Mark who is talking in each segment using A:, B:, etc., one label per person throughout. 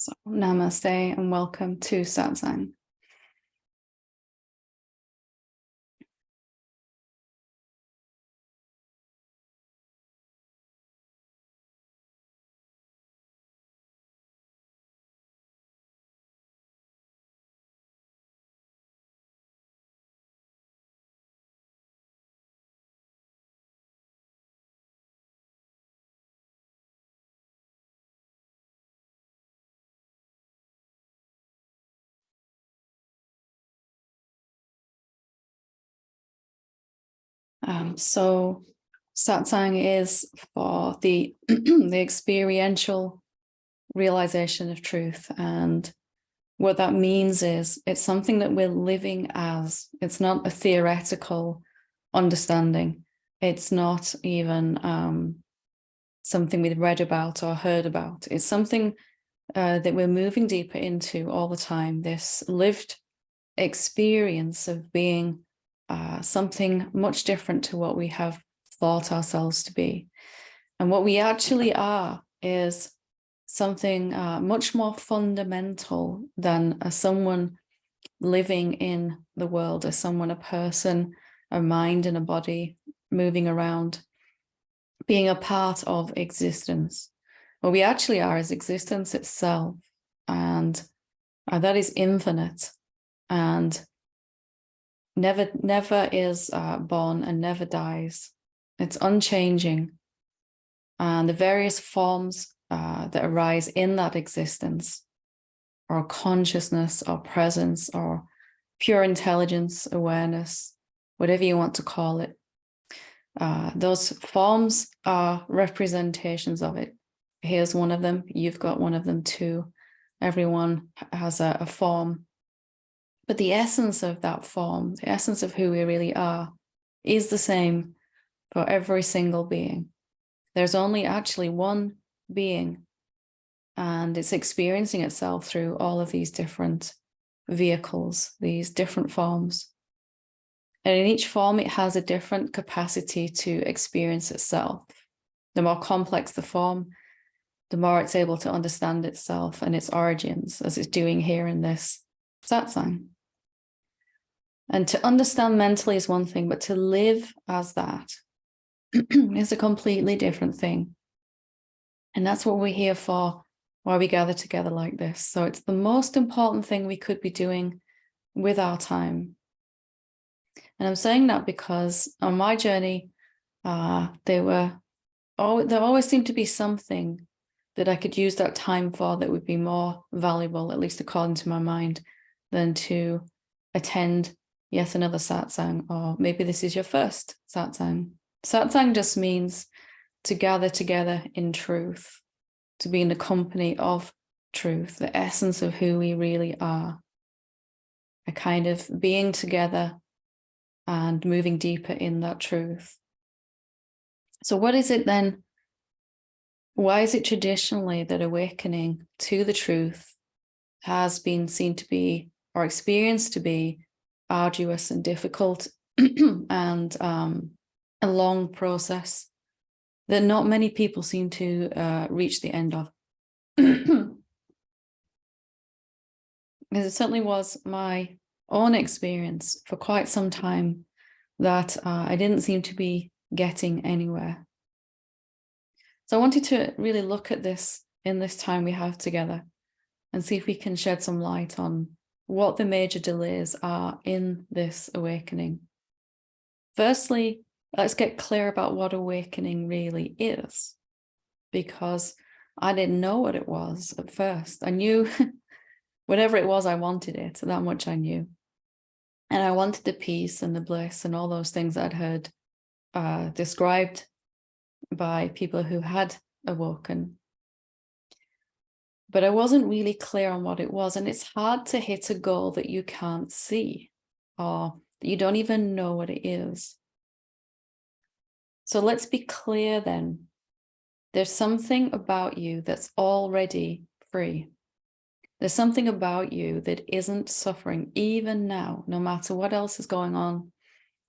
A: So, namaste and welcome to Satsang. So Satsang is for the the experiential realization of truth, and what that means is it's something that we're living as. It's not a theoretical understanding. It's not even something we've read about or heard about. It's something that we're moving deeper into all the time, this lived experience of being something much different to what we have thought ourselves to be. And what we actually are is something much more fundamental than someone living in the world, as someone, a person, a mind and a body moving around, being a part of existence. What we actually are is existence itself, and that is infinite and never is born and never dies. It's unchanging, and the various forms that arise in that existence, or consciousness or presence or pure intelligence, awareness, whatever you want to call it, those forms are representations of it. Here's one of them. You've got one of them too. Everyone has a form. But the essence of that form, the essence of who we really are, is the same for every single being. There's only actually one being, and it's experiencing itself through all of these different vehicles, these different forms. And in each form, it has a different capacity to experience itself. The more complex the form, the more it's able to understand itself and its origins, as it's doing here in this satsang. And to understand mentally is one thing, but to live as that is a completely different thing. And that's what we're here for, why we gather together like this. So it's the most important thing we could be doing with our time. And I'm saying that because on my journey, there always seemed to be something that I could use that time for that would be more valuable, at least according to my mind, than to attend yet another satsang, or maybe this is your first satsang. Satsang just means to gather together in truth, to be in the company of truth, the essence of who we really are, a kind of being together and moving deeper in that truth. So what is it then? Why is it traditionally that awakening to the truth has been seen to be, or experienced to be, arduous and difficult and a long process that not many people seem to reach the end of? Because it certainly was my own experience for quite some time that I didn't seem to be getting anywhere. So I wanted to really look at this in this time we have together and see if we can shed some light on what the major delays are in this awakening. Firstly, let's get clear about what awakening really is, because I didn't know what it was at first. I knew whatever it was, I wanted it, that much I knew. And I wanted the peace and the bliss and all those things I'd heard described by people who had awoken. But I wasn't really clear on what it was. And it's hard to hit a goal that you can't see, or that you don't even know what it is. So let's be clear then. There's something about you that's already free. There's something about you that isn't suffering even now, no matter what else is going on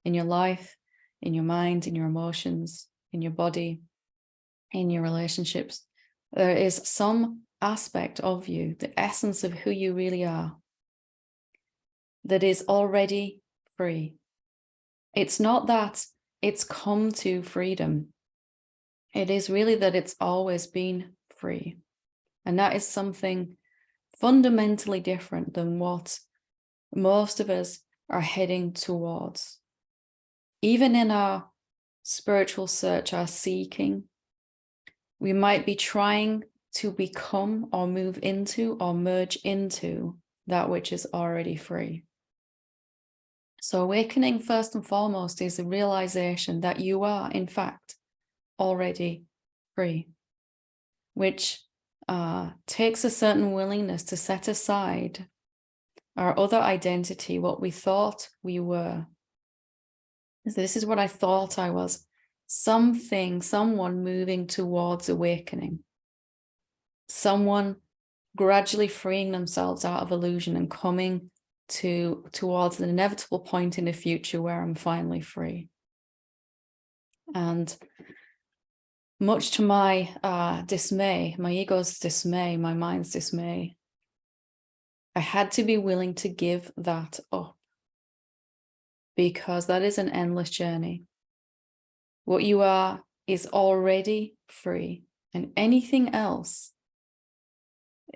A: in your life, in your mind, in your emotions, in your body, in your relationships. There is some aspect of you, the essence of who you really are, that is already free. It's not that it's come to freedom. It is really that it's always been free. And that is something fundamentally different than what most of us are heading towards. Even in our spiritual search, our seeking, we might be trying to become or move into or merge into that which is already free. So awakening, first and foremost, is the realization that you are, in fact, already free, which takes a certain willingness to set aside our other identity, what we thought we were. This is what I thought I was. Someone moving towards awakening. Someone gradually freeing themselves out of illusion and coming towards an inevitable point in the future where I'm finally free. And much to my dismay, my ego's dismay, my mind's dismay, I had to be willing to give that up, because that is an endless journey. What you are is already free, and anything else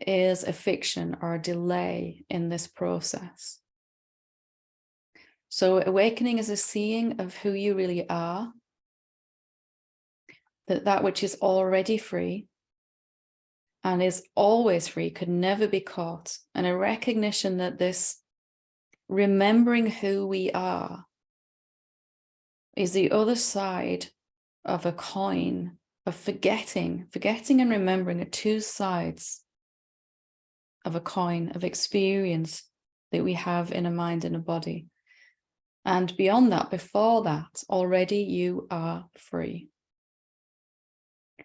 A: is a fiction or a delay in this process. So awakening is a seeing of who you really are, that which is already free and is always free, could never be caught, and a recognition that this remembering who we are is the other side of a coin of forgetting and remembering are two sides of a coin of experience that we have in a mind and a body. And beyond that, before that, already you are free.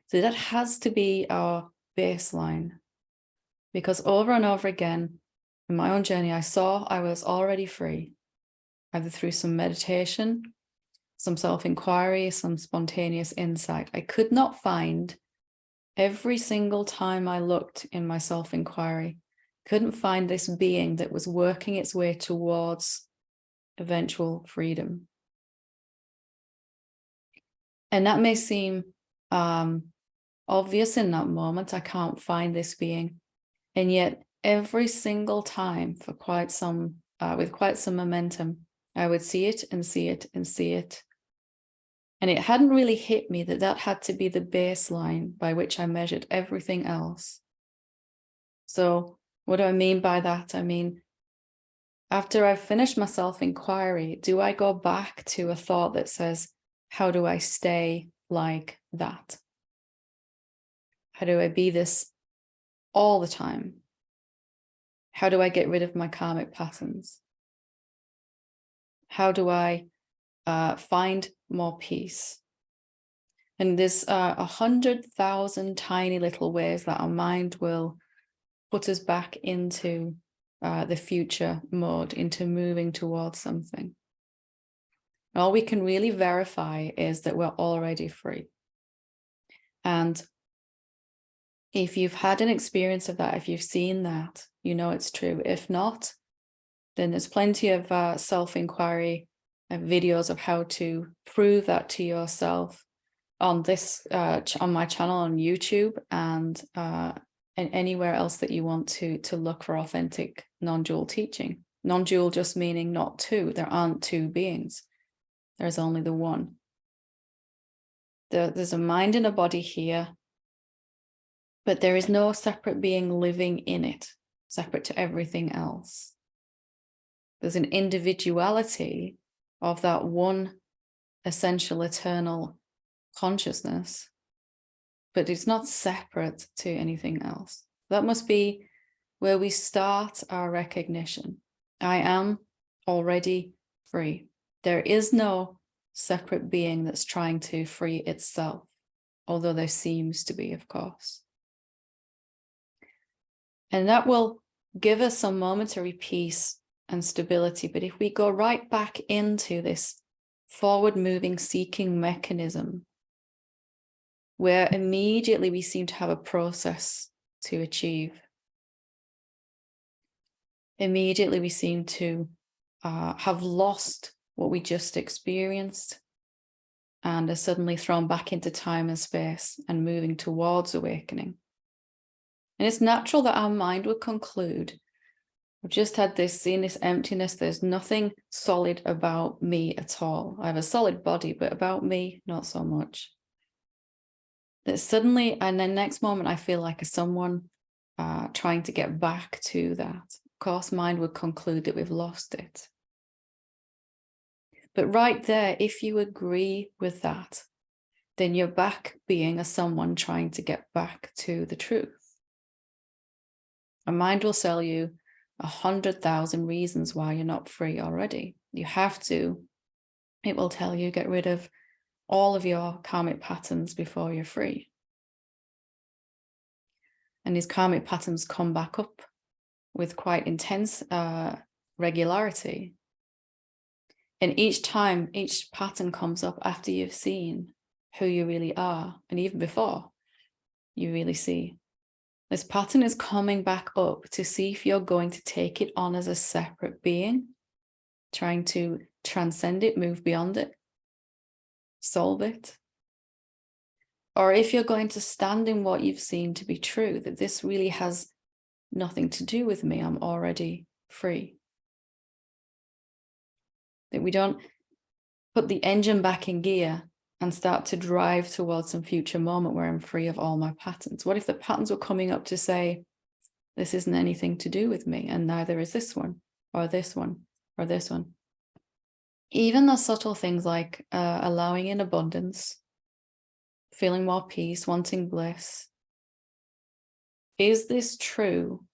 A: So that has to be our baseline, because over and over again in my own journey, I saw I was already free, either through some meditation, some self-inquiry, some spontaneous insight. I could not find, every single time I looked in my self-inquiry, couldn't find this being that was working its way towards eventual freedom. And that may seem obvious in that moment. I can't find this being. And yet every single time for quite some, with quite some momentum, I would see it and see it and see it. And it hadn't really hit me that that had to be the baseline by which I measured everything else. So what do I mean by that? I mean, after I've finished my self-inquiry, do I go back to a thought that says, how do I stay like that? How do I be this all the time? How do I get rid of my karmic patterns? How do I find more peace? And there's 100,000 tiny little ways that our mind will put us back into the future mode, into moving towards something. All we can really verify is that we're already free. And if you've had an experience of that, if you've seen that, you know it's true. If not, then there's plenty of self-inquiry videos of how to prove that to yourself on this, on my channel on YouTube, and anywhere else that you want to look for authentic non-dual teaching. Non-dual just meaning not two. There aren't two beings. There's only the one. There's a mind and a body here, but there is no separate being living in it, separate to everything else. There's an individuality of that one essential eternal consciousness, but it's not separate to anything else. That must be where we start our recognition. I am already free. There is no separate being that's trying to free itself, although there seems to be, of course. And that will give us some momentary peace and stability. But if we go right back into this forward-moving seeking mechanism, where immediately we seem to have a process to achieve. Immediately we seem to have lost what we just experienced and are suddenly thrown back into time and space and moving towards awakening. And it's natural that our mind would conclude, I've just had this, seen this emptiness, there's nothing solid about me at all. I have a solid body, but about me, not so much. That suddenly, and then next moment, I feel like someone trying to get back to that. Of course, mind would conclude that we've lost it. But right there, if you agree with that, then you're back being a someone trying to get back to the truth. A mind will sell you 100,000 reasons why you're not free already. You have to. It will tell you get rid of all of your karmic patterns before you're free. And these karmic patterns come back up with quite intense regularity. And each time, each pattern comes up after you've seen who you really are. And even before you really see. This pattern is coming back up to see if you're going to take it on as a separate being, trying to transcend it, move beyond it, solve it. Or if you're going to stand in what you've seen to be true, that this really has nothing to do with me, I'm already free. That we don't put the engine back in gear and start to drive towards some future moment where I'm free of all my patterns. What if the patterns were coming up to say, this isn't anything to do with me, and neither is this one, or this one, or this one. Even the subtle things like allowing in abundance, feeling more peace, wanting bliss. Is this true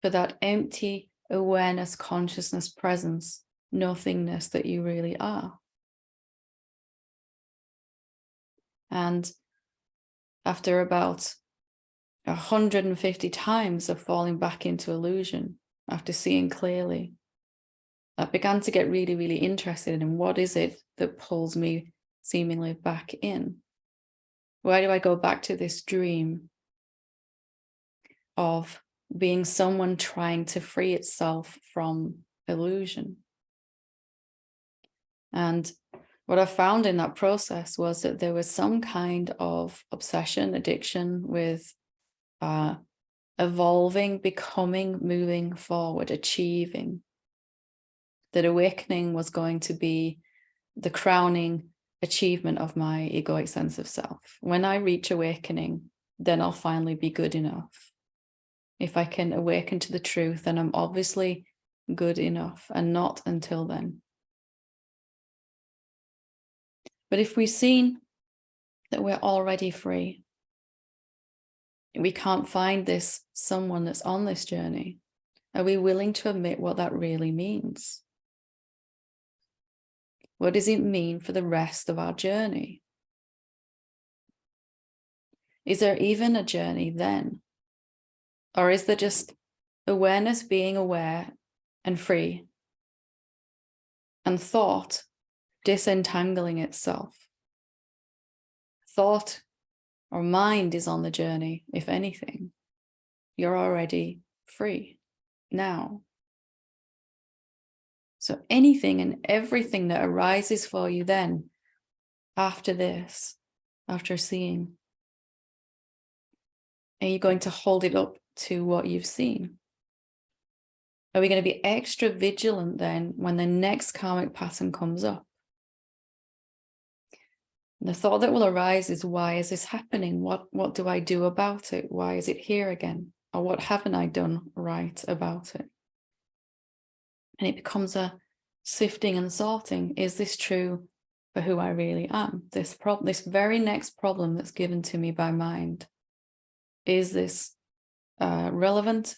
A: for that empty awareness, consciousness, presence, nothingness that you really are? And after about 150 times of falling back into illusion, after seeing clearly, I began to get really, really interested in what is it that pulls me seemingly back in? Why do I go back to this dream of being someone trying to free itself from illusion? And what I found in that process was that there was some kind of obsession, addiction with evolving, becoming, moving forward, achieving. That awakening was going to be the crowning achievement of my egoic sense of self. When I reach awakening, then I'll finally be good enough. If I can awaken to the truth, then I'm obviously good enough, and not until then. But if we've seen that we're already free, we can't find this someone that's on this journey, are we willing to admit what that really means? What does it mean for the rest of our journey? Is there even a journey then? Or is there just awareness being aware and free, and thought disentangling itself? Thought or mind is on the journey, if anything. You're already free now. So anything and everything that arises for you then, after this, after seeing, are you going to hold it up to what you've seen? Are we going to be extra vigilant then when the next karmic pattern comes up? The thought that will arise is, why is this happening? What do I do about it? Why is it here again? Or what haven't I done right about it? And it becomes a sifting and sorting. Is this true for who I really am? This very next problem that's given to me by mind, is this relevant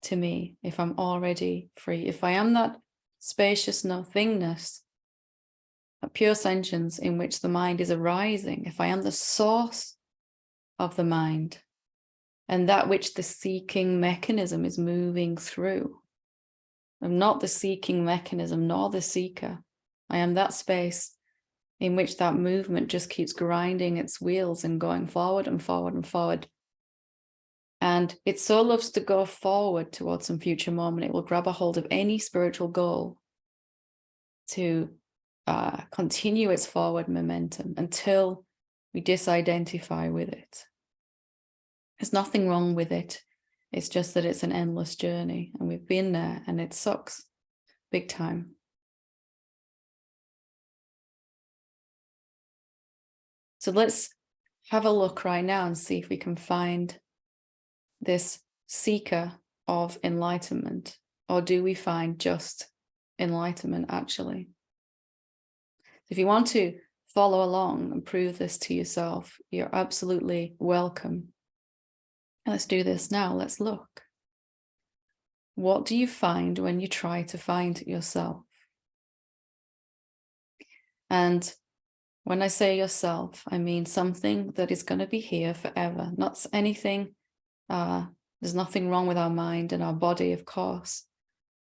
A: to me if I'm already free? If I am that spacious nothingness, a pure sentience in which the mind is arising, if I am the source of the mind and that which the seeking mechanism is moving through, I'm not the seeking mechanism nor the seeker. I am that space in which that movement just keeps grinding its wheels and going forward and forward and forward. And it so loves to go forward towards some future moment. It will grab a hold of any spiritual goal to continue its forward momentum until we disidentify with it. There's nothing wrong with it. It's just that it's an endless journey, and we've been there, and it sucks big time. So let's have a look right now and see if we can find this seeker of enlightenment, or do we find just enlightenment actually? If you want to follow along and prove this to yourself, you're absolutely welcome. Let's do this now. Let's look. What do you find when you try to find yourself? And when I say yourself, I mean something that is going to be here forever, not anything. There's nothing wrong with our mind and our body, of course,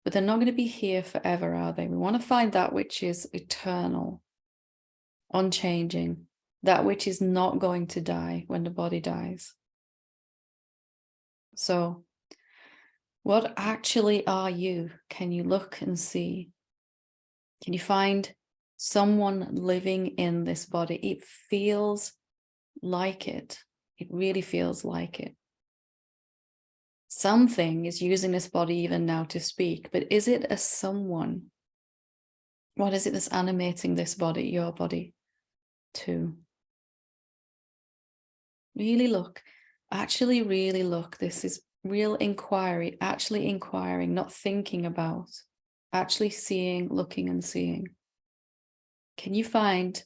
A: but they're not going to be here forever, are they? We want to find that which is eternal, unchanging, that which is not going to die when the body dies. So, what actually are you? Can you look and see? Can you find someone living in this body? It feels like it. It really feels like it. Something is using this body even now to speak, but is it a someone? What is it that's animating this body, your body, too? Really look, actually really look. This is real inquiry, actually inquiring, not thinking about, actually seeing, looking and seeing. Can you find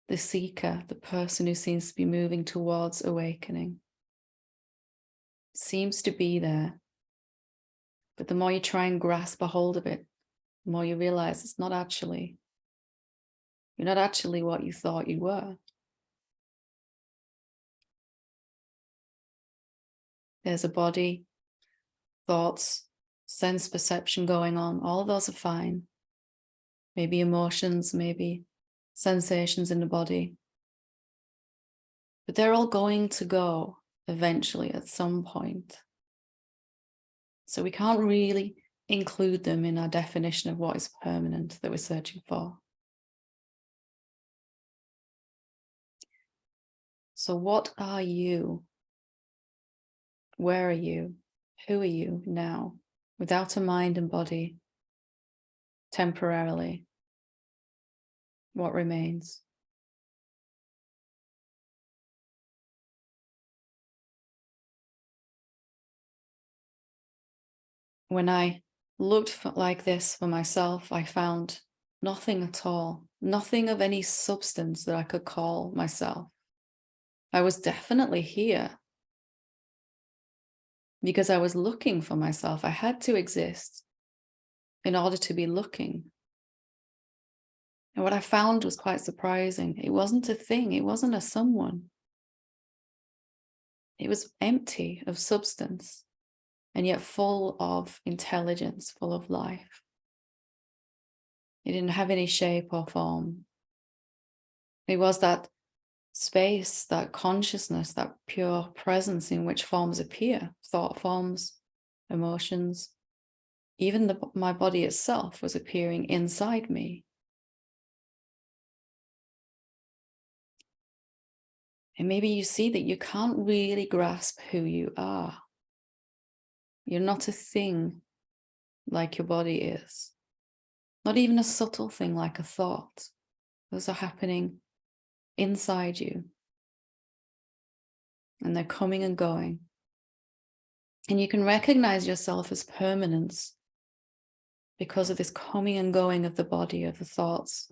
A: the seeker, the person who seems to be moving towards awakening? Seems to be there. But the more you try and grasp a hold of it, the more you realize it's not actually. You're not actually what you thought you were. There's a body, thoughts, sense perception going on. All of those are fine. Maybe emotions, maybe sensations in the body. But they're all going to go eventually at some point. So we can't really include them in our definition of what is permanent that we're searching for. So what are you? Where are you? Who are you now? Without a mind and body, temporarily, what remains? When I looked like this for myself, I found nothing at all, nothing of any substance that I could call myself. I was definitely here because I was looking for myself. I had to exist in order to be looking. And what I found was quite surprising. It wasn't a thing. It wasn't a someone. It was empty of substance and yet full of intelligence, full of life. It didn't have any shape or form. It was that space, that consciousness, that pure presence in which forms appear, thought forms, emotions, even my body itself was appearing inside me. And maybe you see that you can't really grasp who you are. You're not a thing like your body is. Not even a subtle thing like a thought. Those are happening inside you. And they're coming and going. And you can recognize yourself as permanence because of this coming and going of the body, of the thoughts,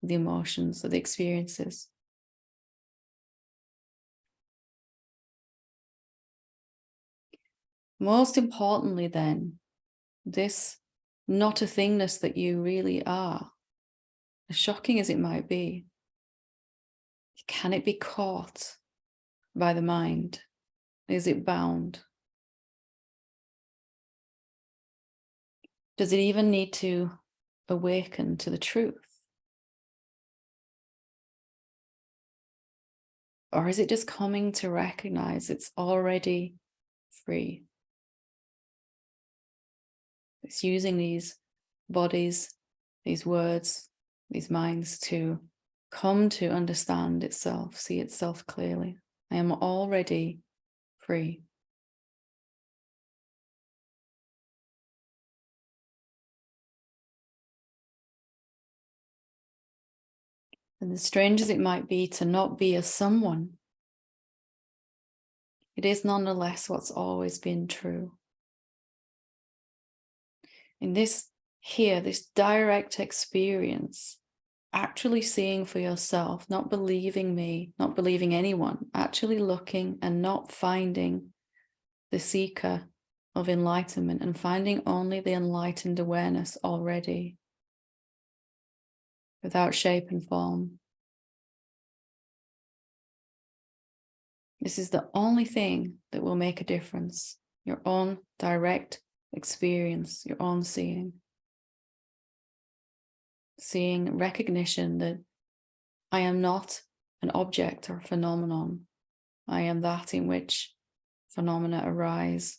A: the emotions, of the experiences. Most importantly then, this not a thingness that you really are, as shocking as it might be, can it be caught by the mind? Is it bound? Does it even need to awaken to the truth? Or is it just coming to recognize it's already free. It's using these bodies, these words, these minds to come to understand itself, see itself clearly. I am already free. And as strange as it might be to not be a someone, it is nonetheless what's always been true. In this direct experience, actually seeing for yourself, not believing me, not believing anyone, actually looking and not finding the seeker of enlightenment and finding only the enlightened awareness already, without shape and form. This is the only thing that will make a difference. Your own direct experience, your own seeing. Seeing, recognition that I am not an object or phenomenon. I am that in which phenomena arise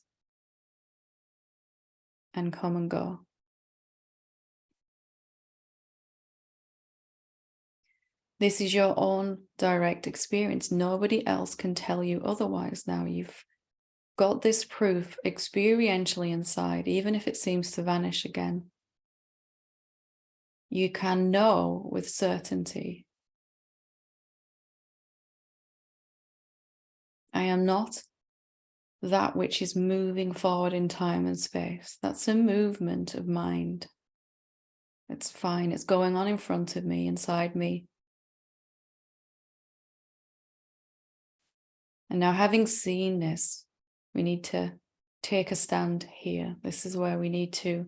A: and come and go. This is your own direct experience. Nobody else can tell you otherwise now. You've got this proof experientially inside, even if it seems to vanish again. You can know with certainty. I am not that which is moving forward in time and space. That's a movement of mind. It's fine. It's going on in front of me, inside me. And now, having seen this, we need to take a stand here. This is where we need to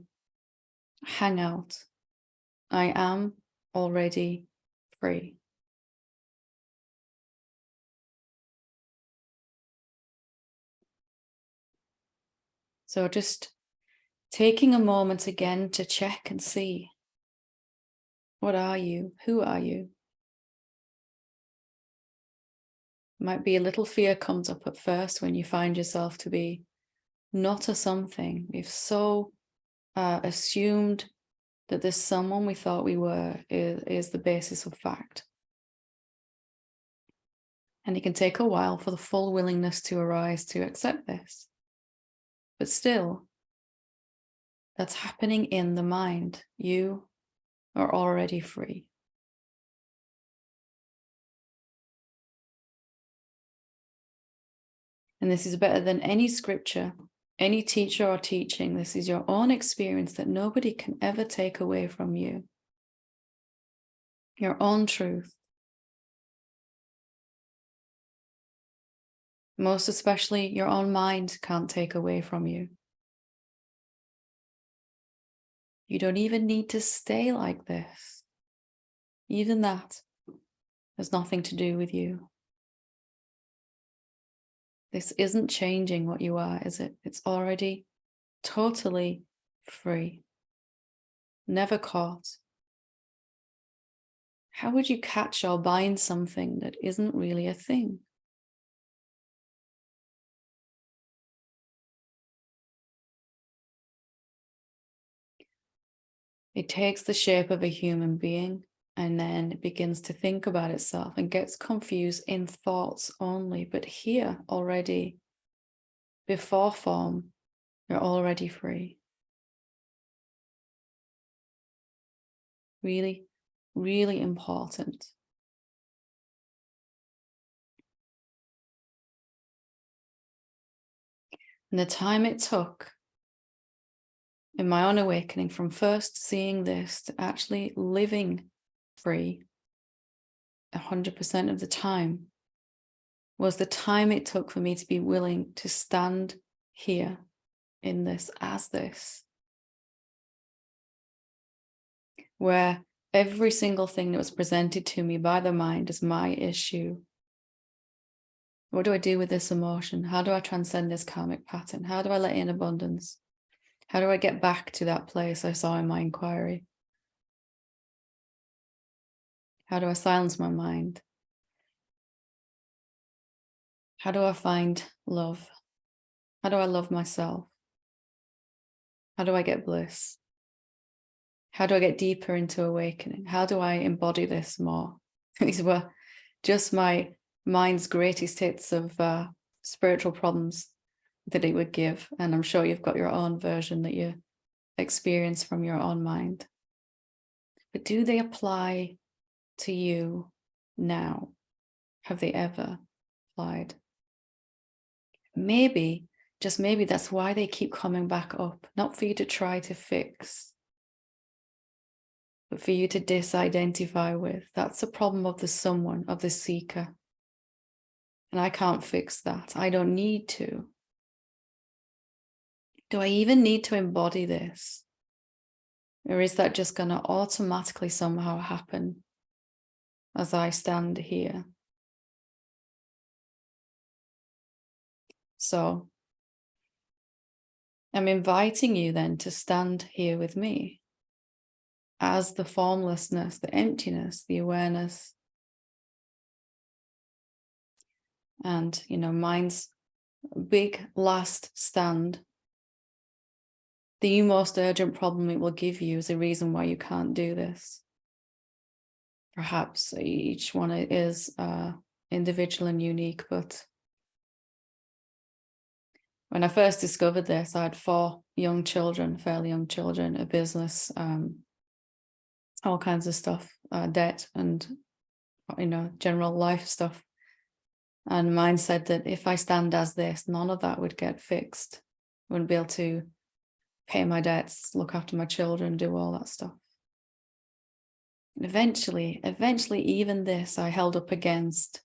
A: hang out. I am already free. So just taking a moment again to check and see, what are you? Who are you? Might be a little fear comes up at first when you find yourself to be not a something. We've so assumed that this someone we thought we were is the basis of fact. And it can take a while for the full willingness to arise to accept this. But still, that's happening in the mind. You are already free. And this is better than any scripture, any teacher or teaching. This is your own experience that nobody can ever take away from you. Your own truth. Most especially, your own mind can't take away from you. You don't even need to stay like this. Even that has nothing to do with you. This isn't changing what you are, is it? It's already totally free. Never caught. How would you catch or bind something that isn't really a thing? It takes the shape of a human being and then it begins to think about itself and gets confused in thoughts only. But here already, before form, you're already free. Really, really important. And the time it took in my own awakening from first seeing this to actually living free 100% of the time was the time it took for me to be willing to stand here in this as this, where every single thing that was presented to me by the mind is my issue. What do I do with this emotion? How do I transcend this karmic pattern? How do I let in abundance? How do I get back to that place I saw in my inquiry? How do I silence my mind? How do I find love? How do I love myself? How do I get bliss? How do I get deeper into awakening? How do I embody this more? These were just my mind's greatest hits of spiritual problems that it would give. And I'm sure you've got your own version that you experience from your own mind. But do they apply to you now? Have they ever applied? Maybe, just maybe, that's why they keep coming back up. Not for you to try to fix, but for you to disidentify with. That's the problem of the someone, of the seeker. And I can't fix that. I don't need to. Do I even need to embody this? Or is that just going to automatically somehow happen as I stand here? So I'm inviting you then to stand here with me as the formlessness, the emptiness, the awareness. And, mind's big last stand, the most urgent problem it will give you is a reason why you can't do this. Perhaps each one is individual and unique, but when I first discovered this, I had 4 young children, fairly young children, a business, all kinds of stuff, debt and, general life stuff. And mine said that if I stand as this, none of that would get fixed. I wouldn't be able to pay my debts, look after my children, do all that stuff. And eventually, even this I held up against,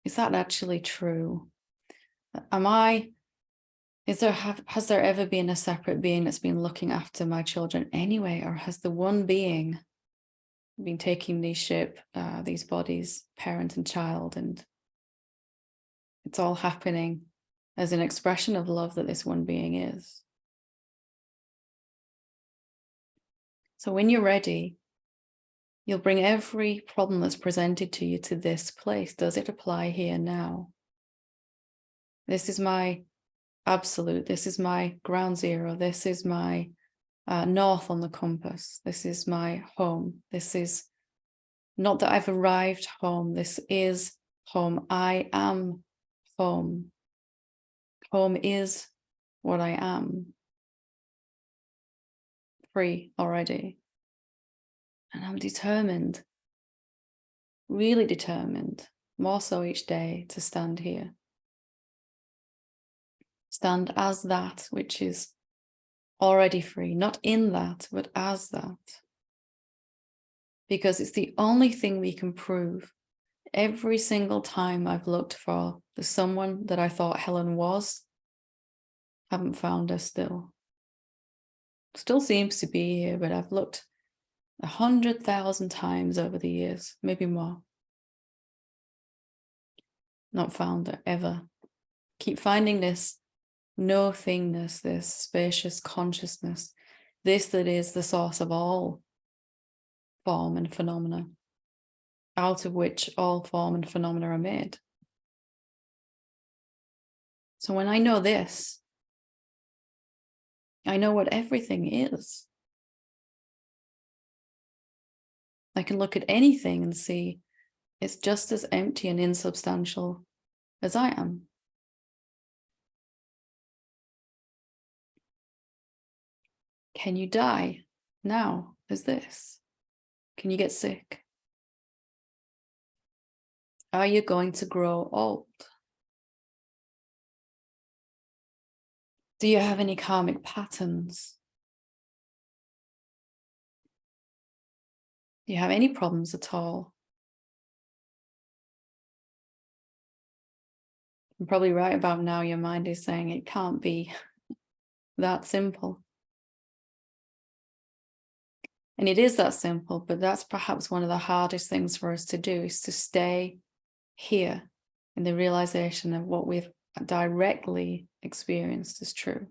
A: is that actually true? Has there ever been a separate being that's been looking after my children anyway? Or has the one being been taking these bodies, parent and child, and it's all happening as an expression of love that this one being is? So when you're ready, you'll bring every problem that's presented to you to this place. Does it apply here now? This is my absolute. This is my ground zero. This is my north on the compass. This is my home. This is not that I've arrived home. This is home. I am home. Home is what I am. Free already. And I'm determined, really determined, more so each day, to stand here. Stand as that which is already free, not in that, but as that. Because it's the only thing we can prove. Every single time I've looked for the someone that I thought Helen was, haven't found her still. Still seems to be here, but I've looked 100,000 times over the years, maybe more. Not found her ever. Keep finding this no-thingness, this spacious consciousness, this that is the source of all form and phenomena, out of which all form and phenomena are made. So when I know this, I know what everything is. I can look at anything and see it's just as empty and insubstantial as I am. Can you die now as this? Can you get sick? Are you going to grow old? Do you have any karmic patterns? Do you have any problems at all? And probably right about now, your mind is saying it can't be that simple. And it is that simple, but that's perhaps one of the hardest things for us to do, is to stay here in the realization of what we've directly experienced is true,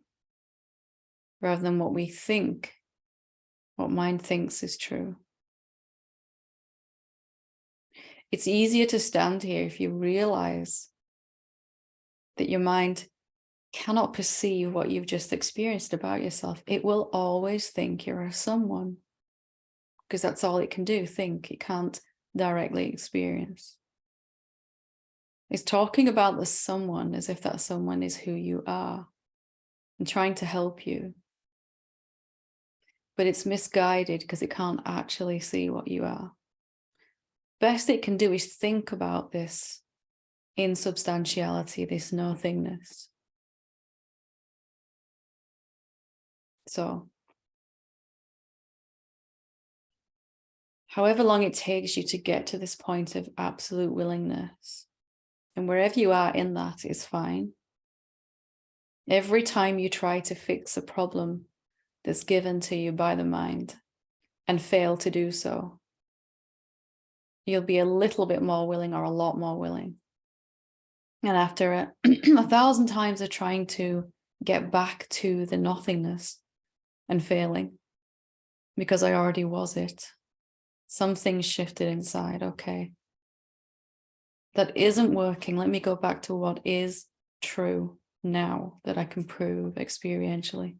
A: rather than what we think, what mind thinks is true. It's easier to stand here if you realize that your mind cannot perceive what you've just experienced about yourself, it will always think you're a someone, because that's all it can do, think. It can't directly experience. It's talking about the someone as if that someone is who you are and trying to help you. But it's misguided because it can't actually see what you are. Best it can do is think about this insubstantiality, this nothingness. So, however long it takes you to get to this point of absolute willingness, and wherever you are in that is fine. Every time you try to fix a problem that's given to you by the mind and fail to do so, you'll be a little bit more willing or a lot more willing. And after 1,000 times of trying to get back to the nothingness and failing, because I already was it, something shifted inside. Okay, that isn't working. Let me go back to what is true now that I can prove experientially.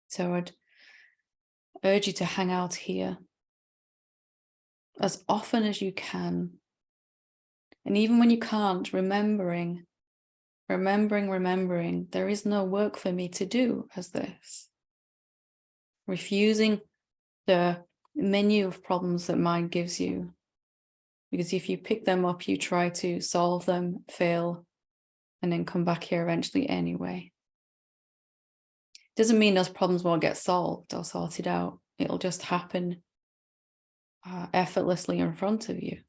A: So I'd urge you to hang out here as often as you can. And even when you can't, remembering, there is no work for me to do as this. Refusing the menu of problems that mind gives you. Because if you pick them up, you try to solve them, fail, and then come back here eventually anyway. Doesn't mean those problems won't get solved or sorted out. It'll just happen effortlessly in front of you.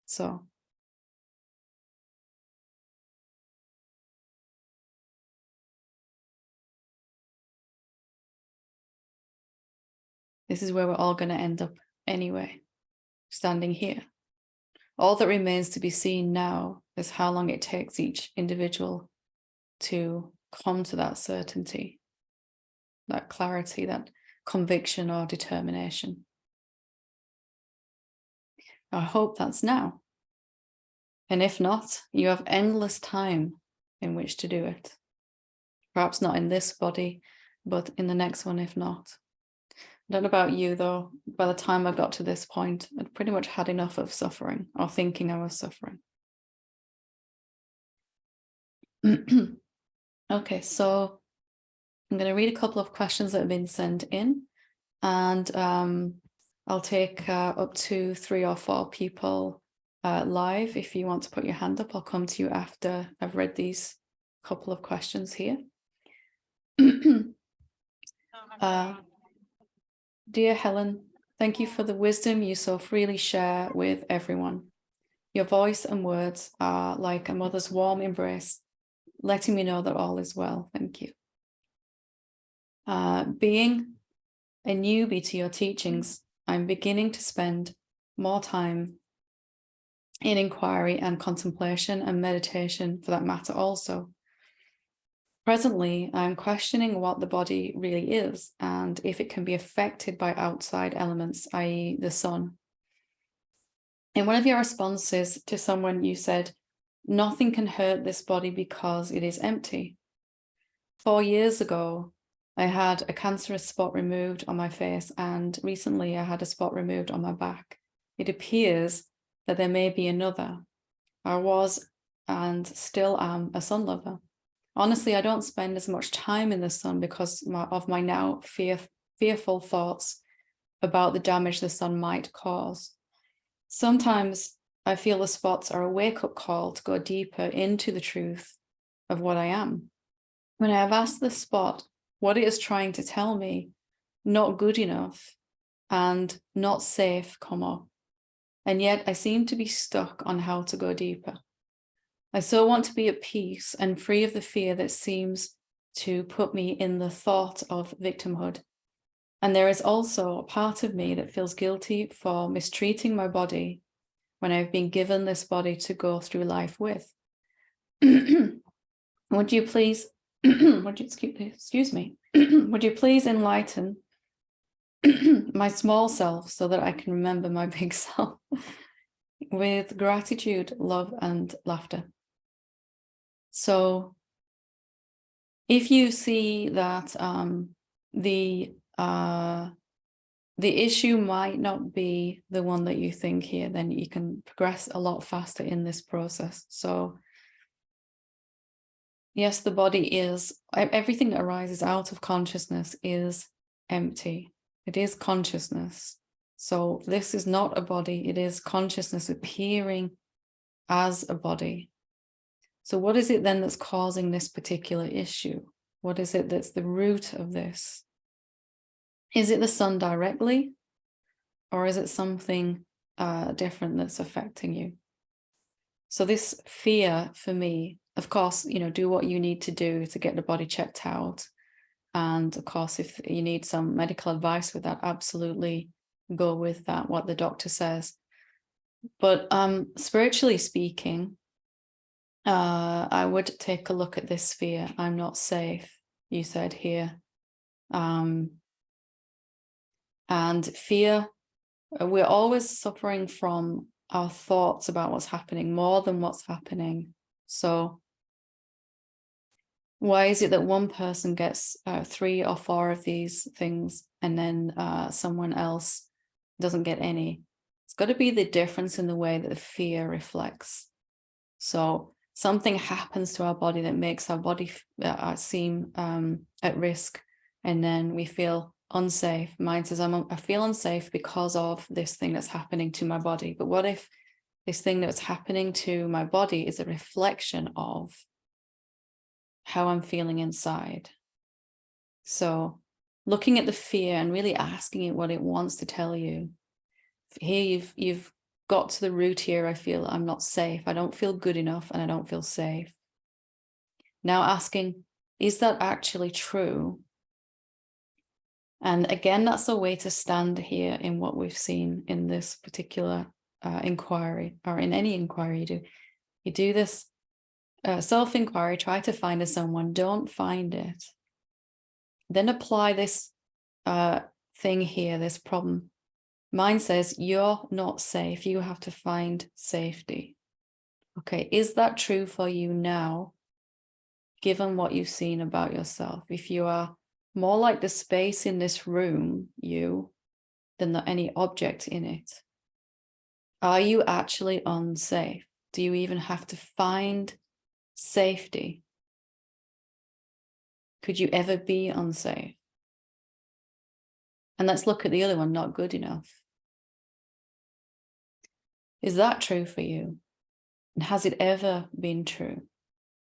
A: So this is where we're all going to end up anyway, standing here. All that remains to be seen now is how long it takes each individual to come to that certainty, that clarity, that conviction or determination. I hope that's now. And if not, you have endless time in which to do it. Perhaps not in this body, but in the next one, if not. I don't know about you, though. By the time I got to this point, I'd pretty much had enough of suffering or thinking I was suffering. Okay, so I'm going to read a couple of questions that have been sent in, and I'll take up to 3 or 4 people live. If you want to put your hand up, I'll come to you after I've read these couple of questions here. Dear Helen, thank you for the wisdom you so freely share with everyone. Your voice and words are like a mother's warm embrace, letting me know that all is well. Thank you. Being a newbie to your teachings, I'm beginning to spend more time in inquiry and contemplation and meditation for that matter also. Presently, I'm questioning what the body really is and if it can be affected by outside elements, i.e. the sun. In one of your responses to someone, you said, nothing can hurt this body because it is empty. 4 years ago, I had a cancerous spot removed on my face, and recently I had a spot removed on my back. It appears that there may be another. I was and still am a sun lover. Honestly, I don't spend as much time in the sun because of my now fearful thoughts about the damage the sun might cause. Sometimes I feel the spots are a wake-up call to go deeper into the truth of what I am. When I have asked the spot what it is trying to tell me, not good enough and not safe come up. And yet I seem to be stuck on how to go deeper. I so want to be at peace and free of the fear that seems to put me in the thought of victimhood. And there is also a part of me that feels guilty for mistreating my body when I've been given this body to go through life with. Would you please, excuse me, would you please enlighten my small self so that I can remember my big self with gratitude, love, and laughter. So if you see that the issue might not be the one that you think here, then you can progress a lot faster in this process. So yes, the body is, everything that arises out of consciousness is empty. It is consciousness. So this is not a body, it is consciousness appearing as a body. So what is it then that's causing this particular issue? What is it that's the root of this? Is it the sun directly? Or is it something different that's affecting you? So this fear for me, of course, do what you need to do to get the body checked out. And of course, if you need some medical advice with that, absolutely go with that, what the doctor says. But spiritually speaking, I would take a look at this fear. I'm not safe, you said here. And fear, we're always suffering from our thoughts about what's happening more than what's happening. So why is it that one person gets 3 or 4 of these things and then someone else doesn't get any? It's got to be the difference in the way that the fear reflects. So something happens to our body that makes our body seem at risk, and then we feel unsafe. Mine says, I feel unsafe because of this thing that's happening to my body. But what if this thing that's happening to my body is a reflection of how I'm feeling inside? So looking at the fear and really asking it what it wants to tell you. Here you've got to the root here. I feel I'm not safe. I don't feel good enough and I don't feel safe. Now asking, is that actually true? And again, that's a way to stand here in what we've seen in this particular inquiry, or in any inquiry you do. You do this self-inquiry, try to find a someone, don't find it. Then apply this thing here, this problem. Mine says, you're not safe. You have to find safety. Okay, is that true for you now, given what you've seen about yourself? If you are more like the space in this room, than any object in it, are you actually unsafe? Do you even have to find safety? Could you ever be unsafe? And let's look at the other one, not good enough. Is that true for you? And has it ever been true?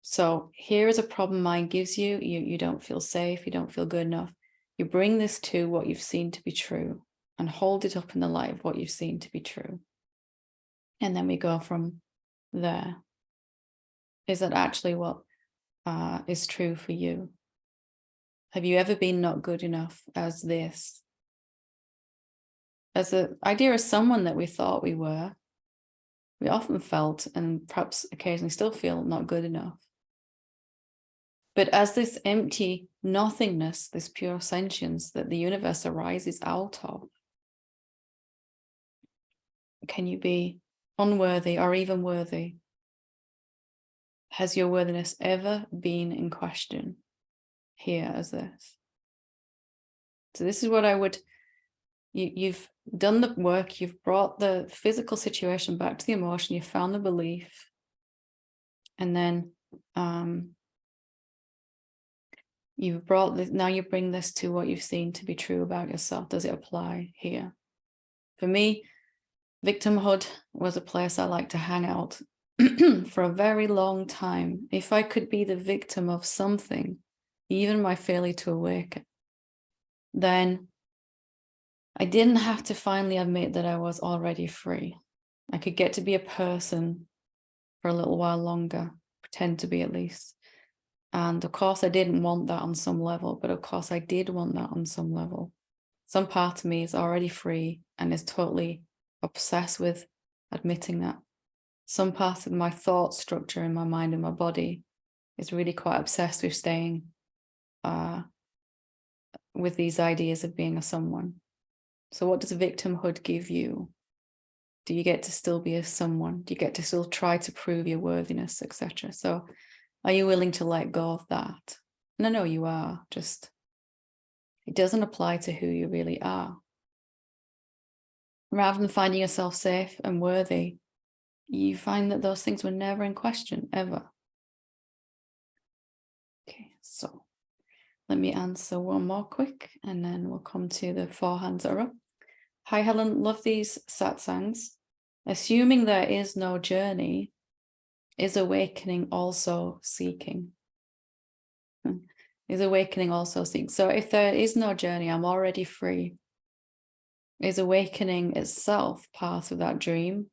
A: So here is a problem mind gives you. You don't feel safe. You don't feel good enough. You bring this to what you've seen to be true and hold it up in the light of what you've seen to be true. And then we go from there. Is that actually what is true for you? Have you ever been not good enough as this? As an idea of someone that we thought we were, we often felt, and perhaps occasionally still feel, not good enough. But as this empty nothingness, this pure sentience that the universe arises out of, can you be unworthy or even worthy? Has your worthiness ever been in question here as this? So this is what I would, you've done the work, you've brought the physical situation back to the emotion, you've found the belief, and then you've brought this, now you bring this to what you've seen to be true about yourself. Does it apply here? For me, victimhood was a place I liked to hang out for a very long time. If I could be the victim of something, even my failure to awaken, then I didn't have to finally admit that I was already free. I could get to be a person for a little while longer, pretend to be at least. And of course, I didn't want that on some level, but of course, I did want that on some level. Some part of me is already free and is totally obsessed with admitting that. Some part of my thought structure in my mind and my body is really quite obsessed with staying with these ideas of being a someone. So what does victimhood give you? Do you get to still be a someone? Do you get to still try to prove your worthiness, etc.? So are you willing to let go of that? No, you are. Just, it doesn't apply to who you really are. Rather than finding yourself safe and worthy, you find that those things were never in question, ever. Okay, so let me answer one more quick, and then we'll come to the 4 hands that are up. Hi, Helen. Love these satsangs. Assuming there is no journey, is awakening also seeking? Is awakening also seeking? So if there is no journey, I'm already free. Is awakening itself part of that dream?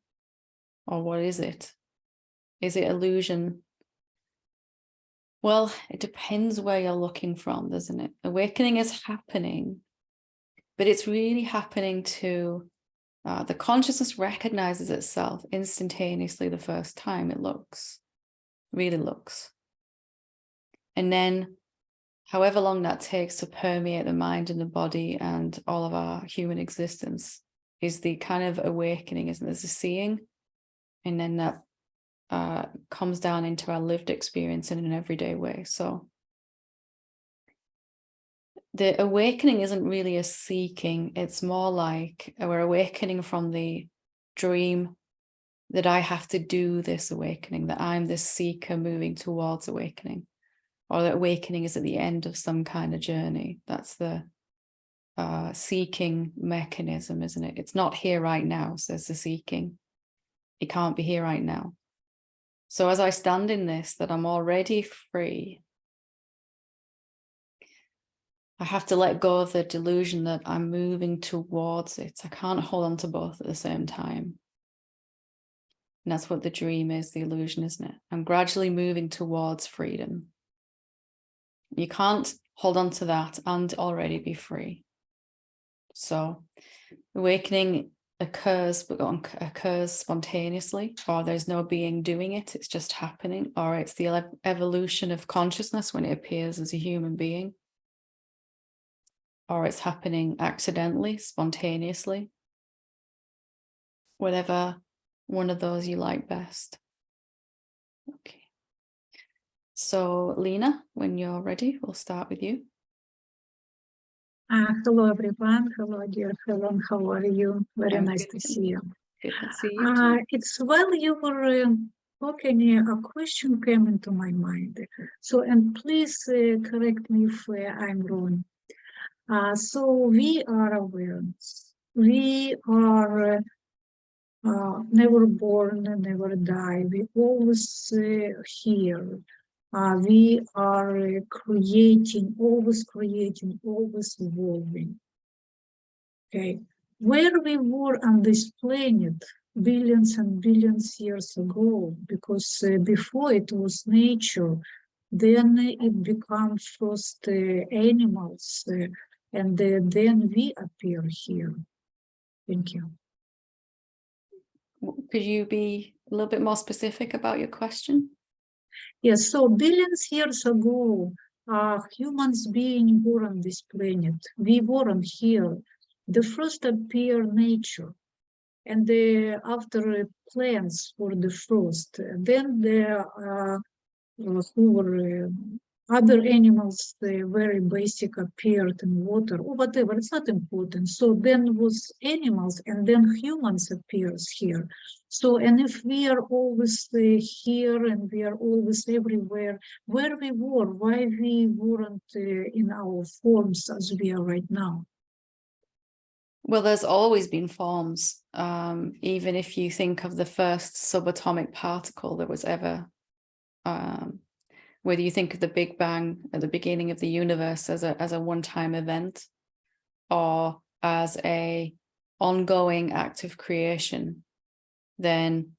A: Or what is it? Is it illusion? Well, it depends where you're looking from, doesn't it? Awakening is happening, but it's really happening to the consciousness recognizes itself instantaneously the first time it looks, really looks. And then however long that takes to permeate the mind and the body and all of our human existence is the kind of awakening, isn't it? There's a seeing, and then that comes down into our lived experience in an everyday way. So the awakening isn't really a seeking. It's more like we're awakening from the dream that I have to do this awakening, that I'm this seeker moving towards awakening, or that awakening is at the end of some kind of journey. That's the seeking mechanism, isn't it? It's not here right now, says the seeking. It can't be here right now. So as I stand in this, that I'm already free, I have to let go of the delusion that I'm moving towards it. I can't hold on to both at the same time. And that's what the dream is, the illusion, isn't it? I'm gradually moving towards freedom. You can't hold on to that and already be free. So awakening occurs spontaneously, or there's no being doing it, it's just happening, or it's the evolution of consciousness when it appears as a human being, or it's happening accidentally, spontaneously, whatever one of those you like best. Okay. So Lena, when you're ready, we'll start with you.
B: Hello everyone. Hello dear Helen. How are you? Very nice to see you.
A: Good to see you too.
B: It's while you were talking, a question came into my mind. So, and please correct me if I'm wrong. So we are awareness. We are never born, never die. We always here. We are creating, always evolving. Okay, where we were on this planet billions and billions years ago, because before it was nature, then it becomes first animals, and then we appear here. Thank you.
A: Could you be a little bit more specific about your question?
B: Yes, so billions years ago, humans being born on this planet, we weren't here. The first appear nature, and after plants for the first, then there who were other animals, very basic appeared in water or whatever, it's not important. So then was animals, and then humans appears here. So, and if we are always here and we are always everywhere, where we were, why we weren't in our forms as we are right now?
A: Well, there's always been forms. Even if you think of the first subatomic particle that was ever, whether you think of the Big Bang at the beginning of the universe as a one-time event, or as a ongoing act of creation, then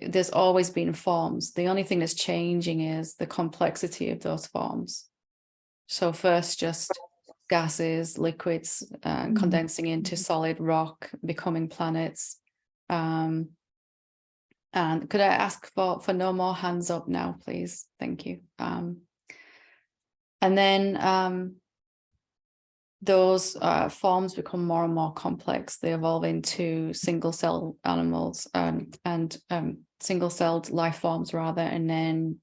A: there's always been forms. The only thing that's changing is the complexity of those forms. So first just gases, liquids, condensing into solid rock, becoming planets. And could I ask for no more hands up now, please? Thank you. And then those forms become more and more complex. They evolve into single-cell animals and single-celled life forms rather, and then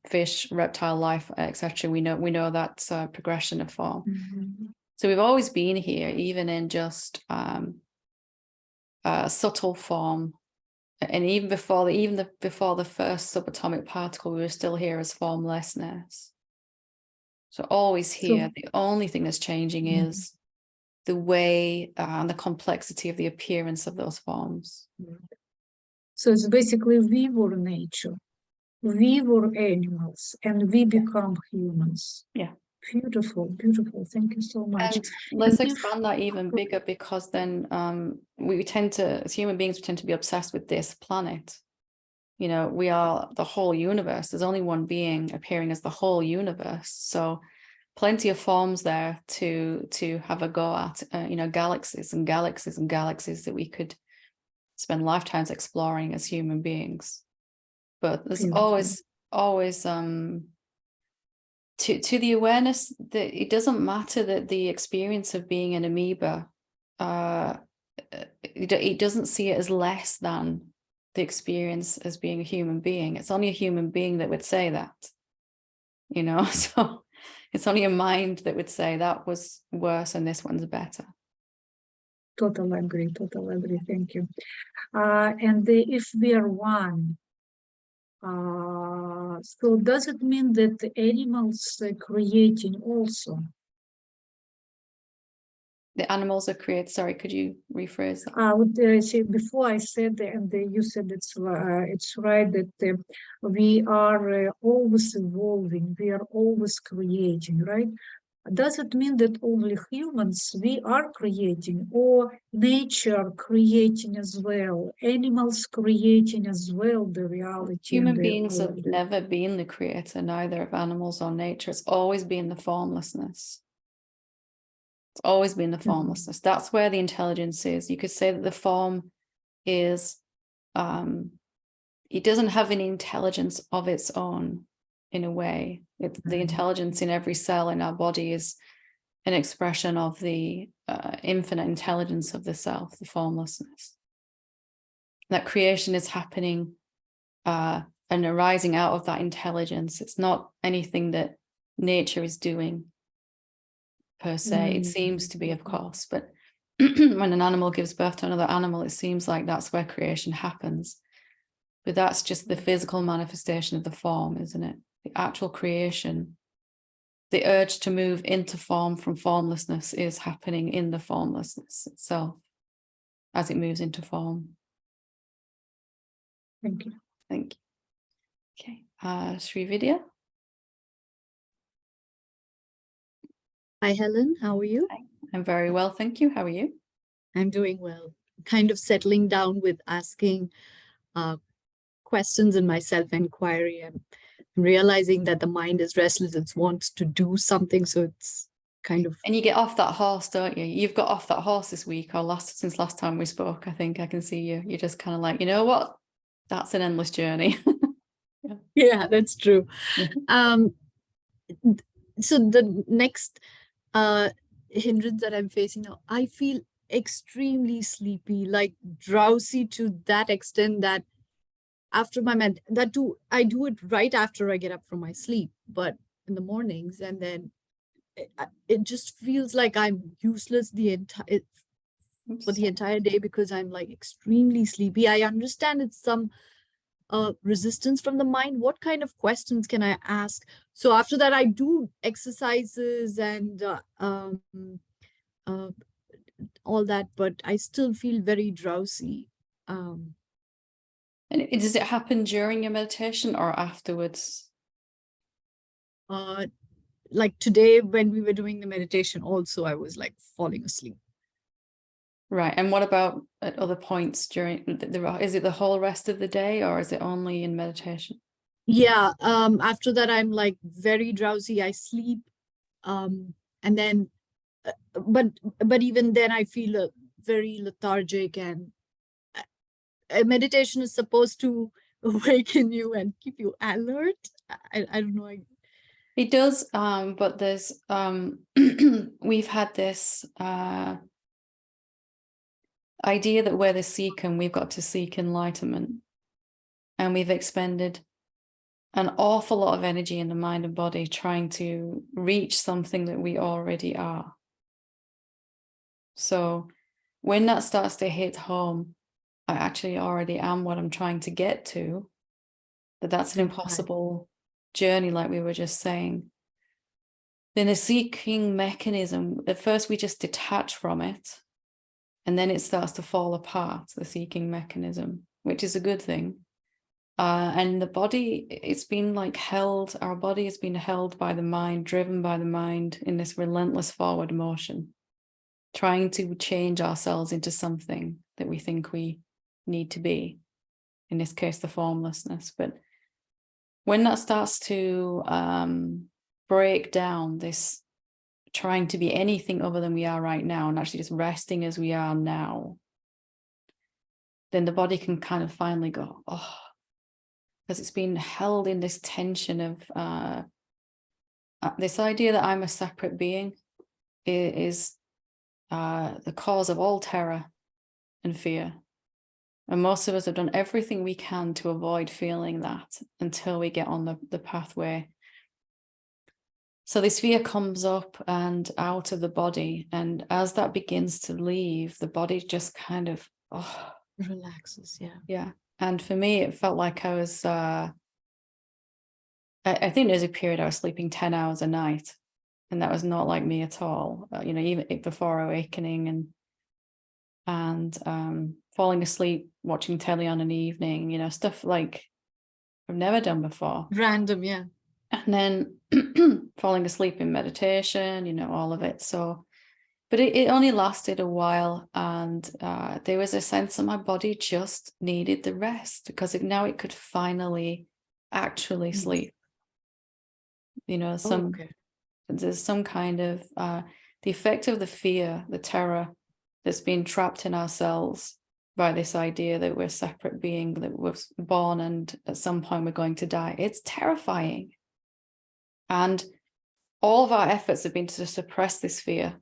A: fish, reptile life, etc. We know that's a progression of form.
B: Mhm.
A: So we've always been here, even in just subtle form, and even before the first subatomic particle, we were still here as formlessness. So always here. The only thing that's changing is the way and the complexity of the appearance of those forms.
B: So it's basically we were nature, we were animals, and we become humans.
A: Yeah.
B: Beautiful, beautiful. Thank you so much.
A: And let's
B: And
A: expand that even bigger, because then we tend to, as human beings, we tend to be obsessed with this planet. You know, we are the whole universe. There's only one being appearing as the whole universe. So plenty of forms there to have a go at, you know, galaxies and galaxies and galaxies that we could spend lifetimes exploring as human beings. But there's always to the awareness that it doesn't matter that the experience of being an amoeba, it doesn't see it as less than the experience as being a human being. It's only a human being that would say that, you know. So it's only a mind that would say that was worse and this one's better.
B: Totally agree, totally agree. Thank you. And if we are one, so does it mean that the animals are creating also?
A: The animals are created. Sorry, could you rephrase that?
B: I would say before I said, and you said it's right that we are always evolving, we are always creating, right? Does it mean that only humans we are creating, or nature creating as well, animals creating as well the reality?
A: Human beings have never been the creator, neither of animals or nature. It's always been the formlessness. It's always been the formlessness. That's where the intelligence is. You could say that the form is, it doesn't have any intelligence of its own in a way. The intelligence in every cell in our body is an expression of the infinite intelligence of the self, the formlessness. That creation is happening and arising out of that intelligence. It's not anything that nature is doing per se. It seems to be, of course, but when an animal gives birth to another animal, it seems like that's where creation happens. But that's just the physical manifestation of the form, isn't it? The actual creation, the urge to move into form from formlessness is happening in the formlessness itself as it moves into form.
B: Thank you.
A: Thank you. Okay, Sri Vidya.
C: Hi, Helen. How are you?
A: I'm very well, thank you. How are you?
C: I'm doing well. Kind of settling down with asking questions in my self-inquiry. I'm realizing that the mind is restless. It wants to do something, so it's kind of...
A: And you get off that horse, don't you? You've got off that horse this week, or since last time we spoke. I think I can see you. You're just kind of like, you know what? That's an endless journey.
C: Yeah, that's true. So the next hindrance that I'm facing now, I feel extremely sleepy, like drowsy to that extent that after my I do it right after I get up from my sleep, but in the mornings, and then it just feels like I'm useless for the entire day because I'm like extremely sleepy. I understand it's some resistance from the mind. What kind of questions can I ask? So after that, I do exercises and all that, but I still feel very drowsy.
A: And does it happen during your meditation or afterwards?
C: Like today when we were doing the meditation also, I was like falling asleep.
A: Right. And what about at other points during is it the whole rest of the day, or is it only in meditation?
C: Yeah. After that, I'm like very drowsy. I sleep. And then, but even then I feel very lethargic, and meditation is supposed to awaken you and keep you alert. I don't know.
A: It does, but there's we've had this idea that we're the seeker and we've got to seek enlightenment, and we've expended an awful lot of energy in the mind and body trying to reach something that we already are. So when that starts to hit home, I actually already am what I'm trying to get to, that's an impossible journey, like we were just saying. Then the seeking mechanism, at first we just detach from it, and then it starts to fall apart, the seeking mechanism, which is a good thing. And the body, it's been like held, our body has been held by the mind, driven by the mind in this relentless forward motion, trying to change ourselves into something that we think we need to be, in this case, the formlessness. But when that starts to break down, this trying to be anything other than we are right now, and actually just resting as we are now, then the body can kind of finally go, oh, because it's been held in this tension of this idea that I'm a separate being is the cause of all terror and fear. And most of us have done everything we can to avoid feeling that until we get on the pathway. So this fear comes up and out of the body. And as that begins to leave, the body just kind of
C: relaxes. Yeah.
A: Yeah. And for me, it felt like I was, I think there's a period I was sleeping 10 hours a night. And that was not like me at all, even before awakening and falling asleep, watching telly on an evening, stuff like I've never done before.
C: Random, yeah.
A: And then falling asleep in meditation, all of it. So, but it only lasted a while, and there was a sense that my body just needed the rest, because now it could finally actually sleep. There's some kind of the effect of the fear, the terror that's been trapped in ourselves by this idea that we're a separate being, that we're born and at some point we're going to die. It's terrifying. And all of our efforts have been to suppress this fear,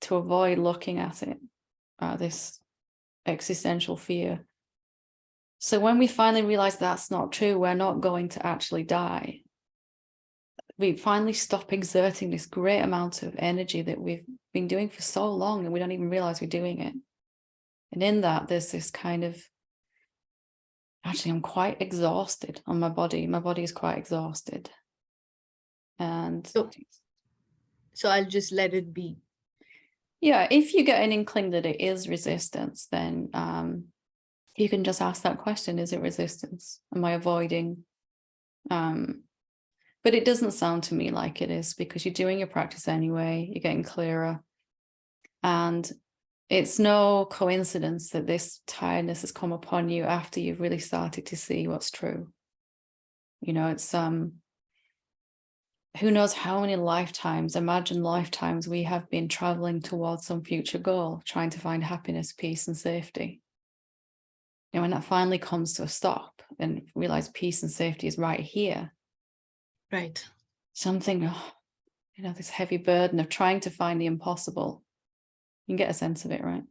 A: to avoid looking at it, this existential fear. So when we finally realize that's not true, we're not going to actually die, we finally stop exerting this great amount of energy that we've been doing for so long, and we don't even realize we're doing it. And in that, there's this kind of, actually, I'm quite exhausted on my body. My body is quite exhausted. And
C: so I'll just let it be.
A: Yeah, if you get an inkling that it is resistance, then you can just ask that question: is it resistance? Am I avoiding? But it doesn't sound to me like it is, because you're doing your practice anyway, you're getting clearer. And it's no coincidence that this tiredness has come upon you after you've really started to see what's true. It's who knows how many lifetimes, imagined lifetimes, we have been traveling towards some future goal, trying to find happiness, peace, and safety. And when that finally comes to a stop and realize peace and safety is right here,
C: right,
A: something, this heavy burden of trying to find the impossible, you can get a sense of it, right?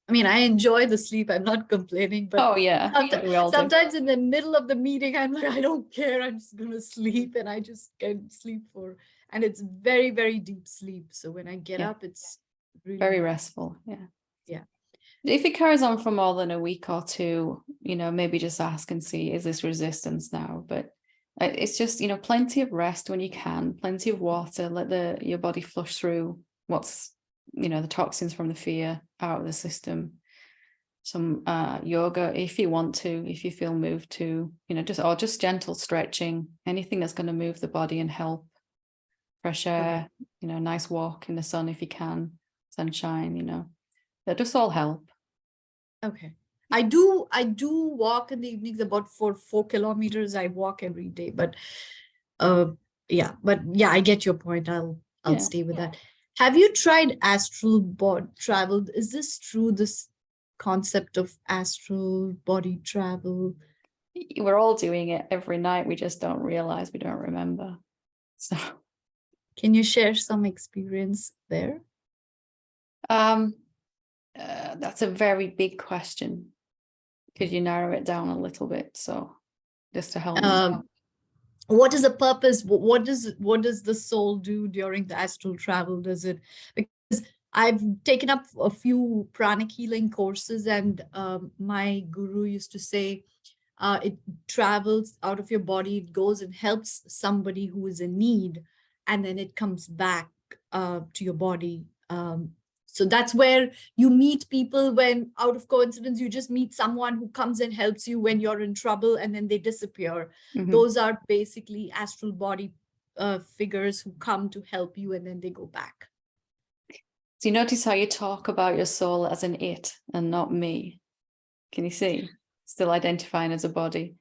C: I mean, I enjoy the sleep. I'm not complaining, but sometimes in the middle of the meeting, I'm like, I don't care. I'm just going to sleep, and I just can sleep and it's very, very deep sleep. So when I get up, it's really
A: very restful. Yeah.
C: Yeah.
A: If it carries on for more than a week or two, maybe just ask and see, is this resistance now? But it's just, plenty of rest when you can, plenty of water, let your body flush through what's, the toxins from the fear out of the system. Some yoga, if you want to, if you feel moved to, just gentle stretching, anything that's going to move the body and help. Fresh air, nice walk in the sun if you can, sunshine, that just all help.
C: Okay. I do walk in the evenings about 4 kilometers. I walk every day, but I get your point. I'll stay with that. Have you tried astral body travel? Is this true, this concept of astral body travel?
A: We're all doing it every night. We just don't realize, we don't remember. So
C: Can you share some experience there?
A: that's a very big question. Could you narrow it down a little bit? So just to help me.
C: What is the purpose? What does the soul do during the astral travel? Does it, because I've taken up a few pranic healing courses, and my guru used to say it travels out of your body, it goes and helps somebody who is in need, and then it comes back to your body. So that's where you meet people when, out of coincidence, you just meet someone who comes and helps you when you're in trouble, and then they disappear.
A: Mhm.
C: Those are basically astral body figures who come to help you, and then they go back.
A: So you notice how you talk about your soul as an it and not me? Can you see? Still identifying as a body.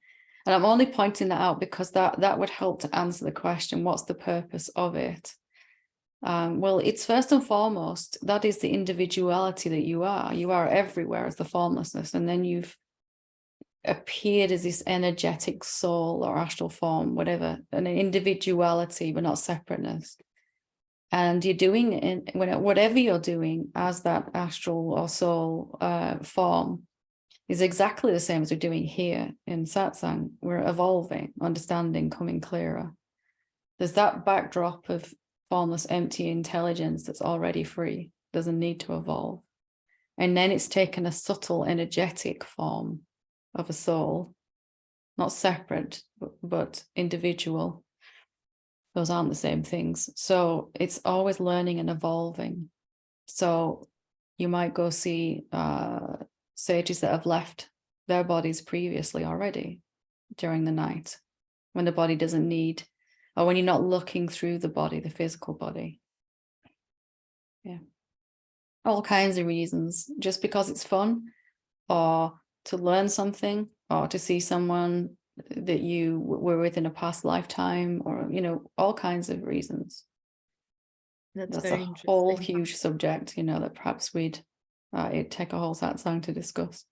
A: And I'm only pointing that out because that would help to answer the question, what's the purpose of it? Well, it's first and foremost, that is the individuality that you are. You are everywhere as the formlessness. And then you've appeared as this energetic soul or astral form, whatever, an individuality, but not separateness. And you're doing it whatever you're doing as that astral or soul form is exactly the same as we're doing here in satsang. We're evolving, understanding, coming clearer. There's that backdrop of formless, empty intelligence that's already free, doesn't need to evolve. And then it's taken a subtle energetic form of a soul, not separate, but individual. Those aren't the same things. So it's always learning and evolving. So you might go see sages that have left their bodies previously already during the night, when the body doesn't need, or when you're not looking through the body, the physical body. Yeah. All kinds of reasons, just because it's fun, or to learn something, or to see someone that you were with in a past lifetime, or, you know, all kinds of reasons.
C: That's
A: a
C: very
A: whole
C: interesting.
A: huge subject, you know, that perhaps we'd take a whole satsang to discuss.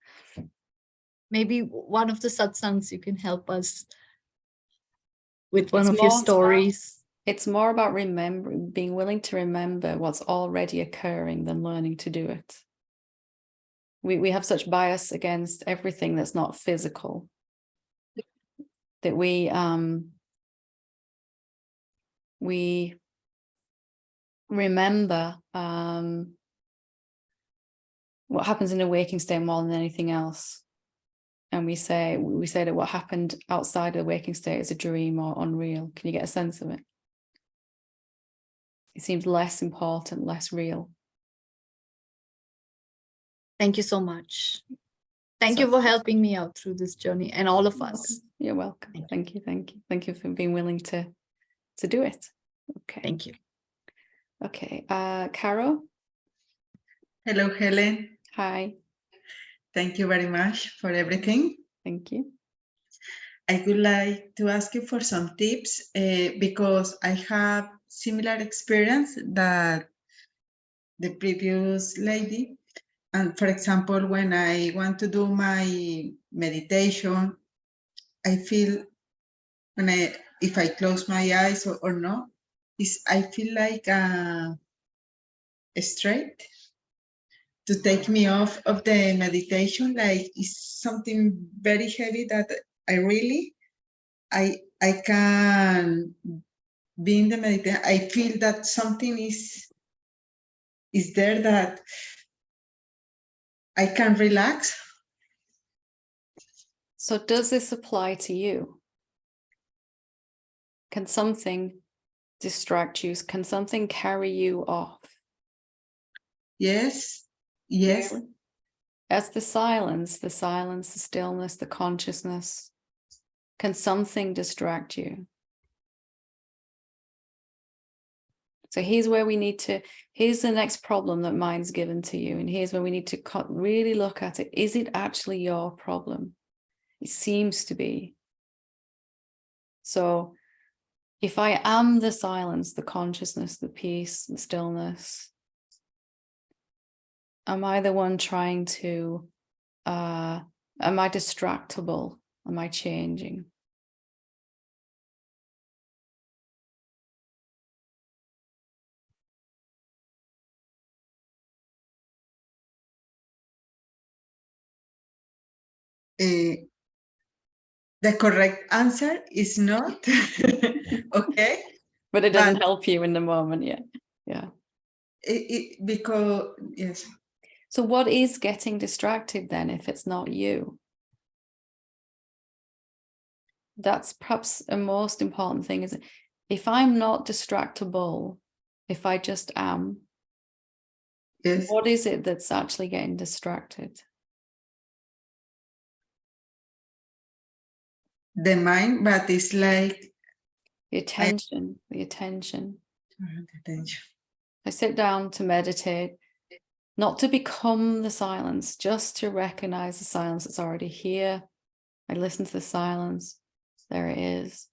C: Maybe one of the satsangs you can help us with one
A: It's
C: of your
A: more-
C: stories.
A: It's more about remembering, being willing to remember what's already occurring than learning to do it. We have such bias against everything that's not physical that we remember what happens in a waking state more than anything else. And we say that what happened outside of the waking state is a dream or unreal. Can you get a sense of it? It seems less important, less real.
C: Thank you so much. Thank
A: So-
C: you for helping me out through this journey, and all of us.
A: You're welcome. Thank you. Thank you for being willing to do it. Okay.
C: Thank you.
A: Okay. Caro.
D: Hello, Helen.
A: Hi.
D: Thank you very much for everything.
A: Thank you.
D: I would like to ask you for some tips because I have similar experience that the previous lady. And for example, when I want to do my meditation, I feel if I close my eyes or not, I feel like straight to take me off of the meditation, like it's something very heavy that I can be in the meditation. I feel that something is there that I can relax.
A: So does this apply to you? Can something distract you? Can something carry you off?
D: Yes. Yes.
A: Really? As the silence, the stillness, the consciousness, can something distract you? So here's where we need to, here's the next problem that mind's given to you. And here's where we need to really look at it. Is it actually your problem? It seems to be. So if I am the silence, the consciousness, the peace, the stillness, am I the one trying to, am I distractible? Am I changing?
D: the correct answer is not okay.
A: But it doesn't
D: But
A: help you in the moment. Yeah.
D: because, yes.
A: So what is getting distracted then if it's not you? That's perhaps a most important thing, is if I'm not distractible, if I just am,
D: Yes,
A: what is it that's actually getting distracted?
D: the mind, but it's like
A: The attention.
D: attention.
A: I sit down to meditate, not to become the silence, just to recognize the silence that's already here. I listen to the silence. There it is.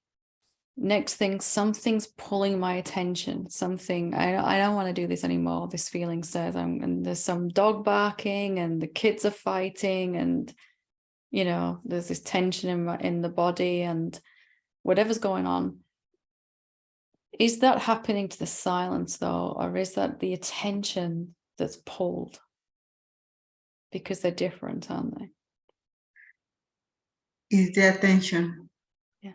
A: Next thing, something's pulling my attention. Something, I don't want to do this anymore. This feeling says, and there's some dog barking and the kids are fighting, and you know, there's this tension in the body and whatever's going on. Is that happening to the silence though, or is that the attention that's pulled? Because they're different, aren't they?
D: Is the attention.
A: Yeah.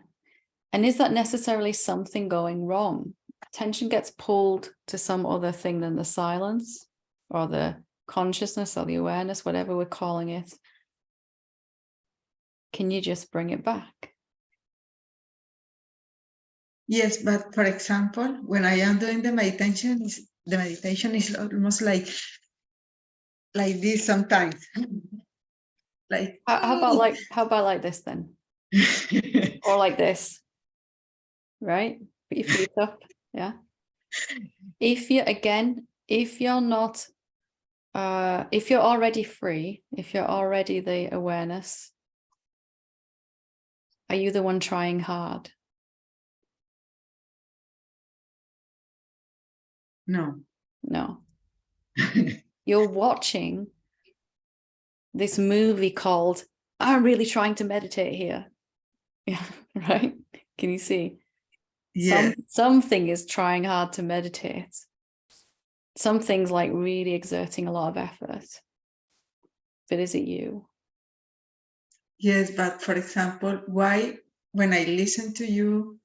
A: And is that necessarily something going wrong? Attention gets pulled to some other thing than the silence or the consciousness or the awareness, whatever we're calling it. Can you just bring it back?
D: Yes, but for example, when I am doing the meditation is almost like this sometimes. Like
A: How about like this then? Or like this, right? Put your feet up, yeah. If you're not, if you're already free, if you're already the awareness, are you the one trying hard?
D: No.
A: No. You're watching this movie called I'm really trying to meditate here. Yeah, right? Can you see?
D: Yes.
A: Something is trying hard to meditate. Something's like really exerting a lot of effort. But is it you?
D: Yes, but for example, why when I listen to you,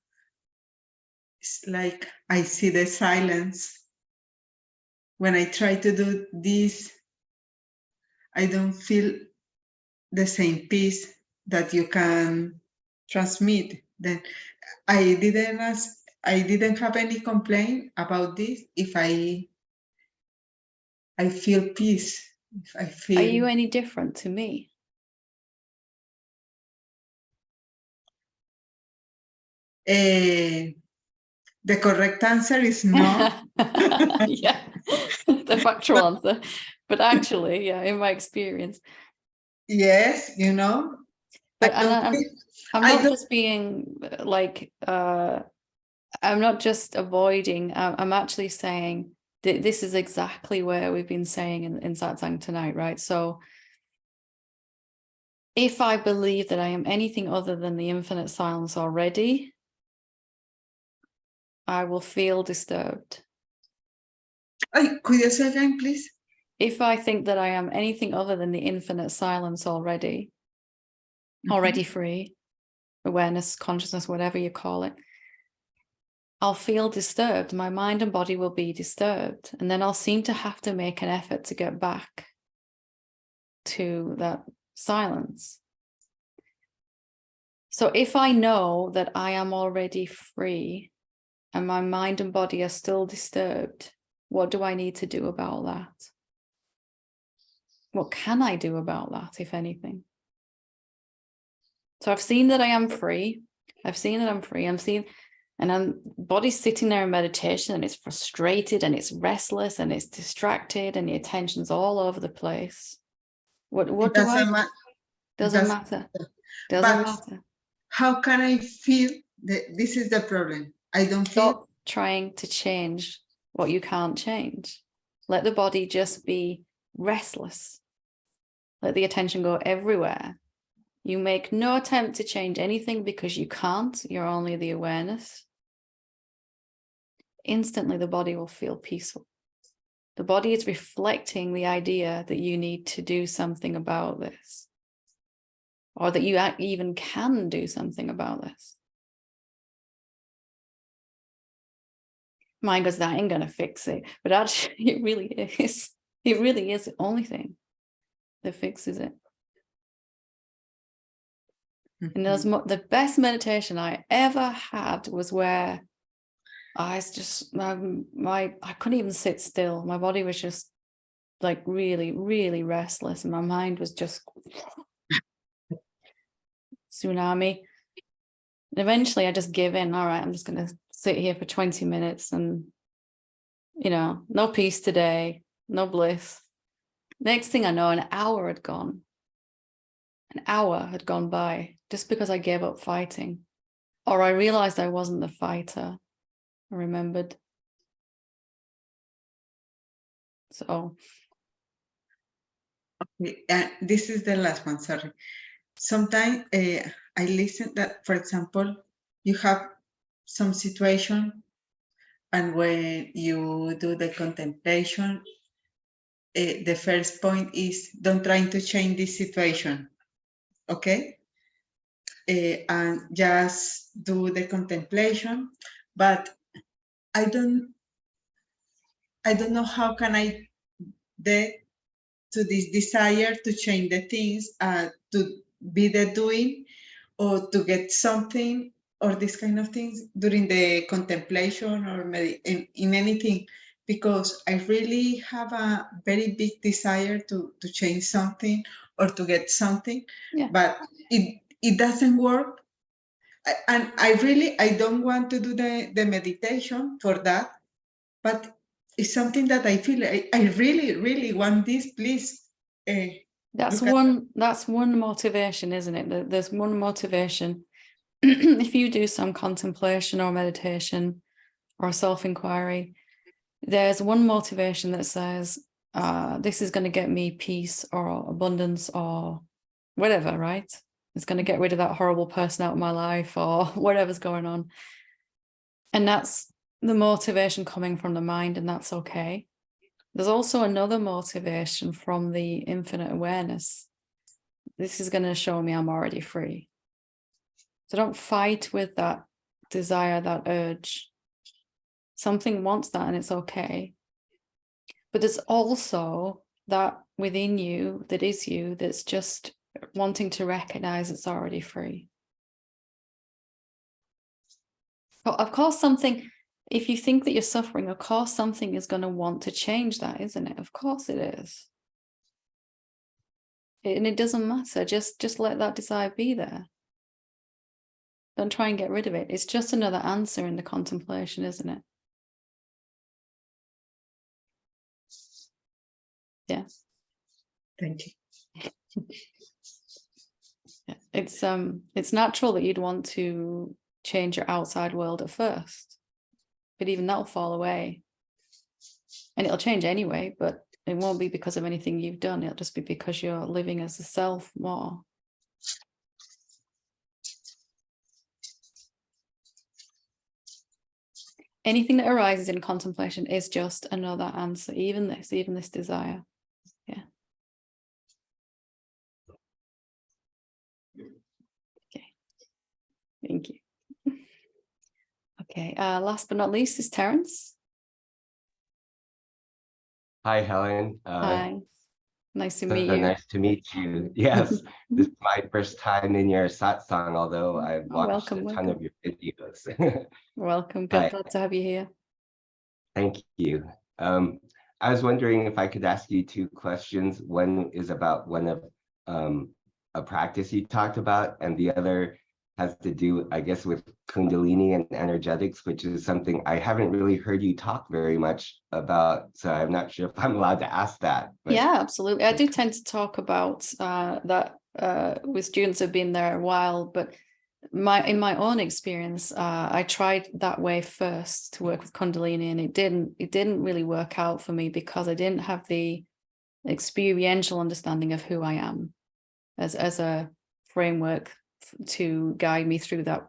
D: it's like I see the silence. When I try to do this, I don't feel the same peace that you can transmit. Then I didn't have any complaint about this. If I feel peace, if I feel.
A: Are you any different to me?
D: The correct answer is no.
A: Yeah, the factual answer. But actually, yeah, in my experience.
D: Yes, you know.
A: But I'm not just being like, I'm not just avoiding, I'm actually saying that this is exactly where we've been saying in Satsang tonight, right? So if I believe that I am anything other than the infinite silence already, I will feel disturbed.
D: Could you say again, please?
A: If I think that I am anything other than the infinite silence already, already free, awareness, consciousness, whatever you call it, I'll feel disturbed. My mind and body will be disturbed. And then I'll seem to have to make an effort to get back to that silence. So if I know that I am already free and my mind and body are still disturbed, what do I need to do about that? What can I do about that, if anything? So I've seen that I am free. I've seen that I'm free. And body's sitting there in meditation and it's frustrated and it's restless and it's distracted and the attention's all over the place. What do I do? Doesn't matter. Doesn't matter.
D: How can I feel that this is the problem? I don't feel.
A: Stop trying to change what you can't change. Let the body just be restless. Let the attention go everywhere. You make no attempt to change anything because you can't. You're only the awareness. Instantly, the body will feel peaceful. The body is reflecting the idea that you need to do something about this. or that you even can do something about this. Mine goes, that ain't gonna fix it, but actually it really is. It really is the only thing that fixes it. And the best meditation I ever had was where I just I couldn't even sit still. My body was just like really, really restless, and my mind was just tsunami. And eventually I just give in. All right, I'm just gonna sit here for 20 minutes and, you know, no peace today, no bliss. Next thing I know, an hour had gone. An hour had gone by just because I gave up fighting. Or I realized I wasn't the fighter. I remembered. So.
D: Okay, this is the last one, sorry. Sometimes I listen that, for example, you have some situation, and when you do the contemplation, the first point is don't try to change this situation, okay? And just do the contemplation, but I don't know how can I get to this desire to change the things, to be the doing, or to get something, or this kind of things during the contemplation or in anything, because I really have a very big desire to change something or to get something,
A: Yeah.
D: but it doesn't work. And I don't want to do the meditation for that, but it's something that I feel I really, really want this, please.
A: That's one motivation, isn't it? There's one motivation. If you do some contemplation or meditation or self-inquiry, there's one motivation that says, this is going to get me peace or abundance or whatever, right? It's going to get rid of that horrible person out of my life or whatever's going on. And that's the motivation coming from the mind, and that's okay. There's also another motivation from the infinite awareness. This is going to show me I'm already free. So don't fight with that desire, that urge. Something wants that and it's okay. But there's also that within you, that is you, that's just wanting to recognize it's already free. Of course, something, if you think that you're suffering, of course, something is going to want to change that, isn't it? Of course it is. And it doesn't matter. Just let that desire be there. Don't try and get rid of it. It's just another answer in the contemplation, isn't it? Yeah.
D: Thank you.
A: It's natural that you'd want to change your outside world at first, but even that'll fall away, and it'll change anyway, but it won't be because of anything you've done. It'll just be because you're living as a self more. Anything that arises in contemplation is just another answer, even this desire. Yeah. Okay. Thank you. Okay. Last but not least is Terence.
E: Hi, Helen.
A: Hi. Nice to
E: So
A: meet you.
E: nice to meet you. Yes, this is my first time in your satsang, although I've watched
A: welcome,
E: a ton of your videos.
A: Welcome.
E: Hi.
A: Glad to have you here.
E: Thank you. I was wondering if I could ask you two questions. One is about one of a practice you talked about, and the other has to do, I guess, with Kundalini and energetics, which is something I haven't really heard you talk very much about. So I'm not sure if I'm allowed to ask that. But
A: Yeah, absolutely. I do tend to talk about that with students who've been there a while, but in my own experience, I tried that way first to work with Kundalini, and it didn't really work out for me because I didn't have the experiential understanding of who I am as a framework to guide me through that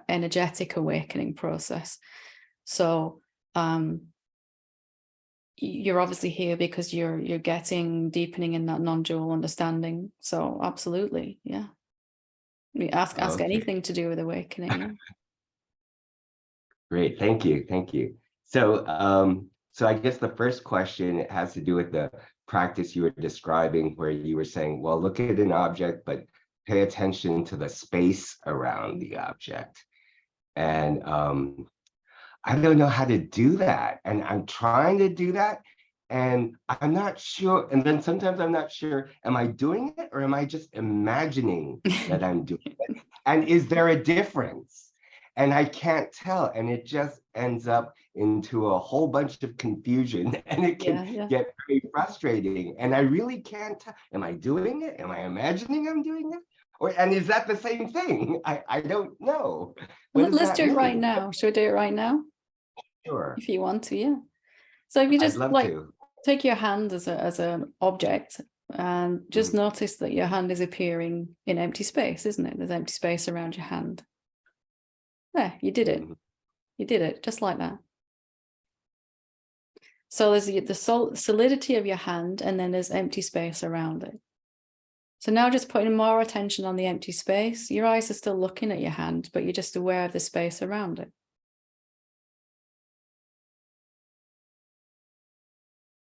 A: energetic awakening process. So you're obviously here because you're getting deepening in that non-dual understanding. So absolutely, yeah. Ask
E: Okay.
A: anything to do with awakening. Yeah.
E: Great, thank you, thank you. So, so I guess the first question has to do with the practice you were describing, where you were saying, well, look at an object, but pay attention to the space around the object. And I don't know how to do that. And I'm trying to do that, and I'm not sure. And then sometimes I'm not sure, am I doing it or am I just imagining that I'm doing it? And is there a difference? And I can't tell. And it just ends up into a whole bunch of confusion, and it can get very frustrating. And I really can't tell, am I doing it? Am I imagining I'm doing it? And is that the same thing? I don't know.
A: Let's do it right now. Should we do it right now?
E: Sure.
A: If you want to, yeah. So if you just take your hand as an object and just notice that your hand is appearing in empty space, isn't it? There's empty space around your hand. There, you did it. You did it just like that. So there's the solidity of your hand, and then there's empty space around it. So now just putting more attention on the empty space. Your eyes are still looking at your hand, but you're just aware of the space around it.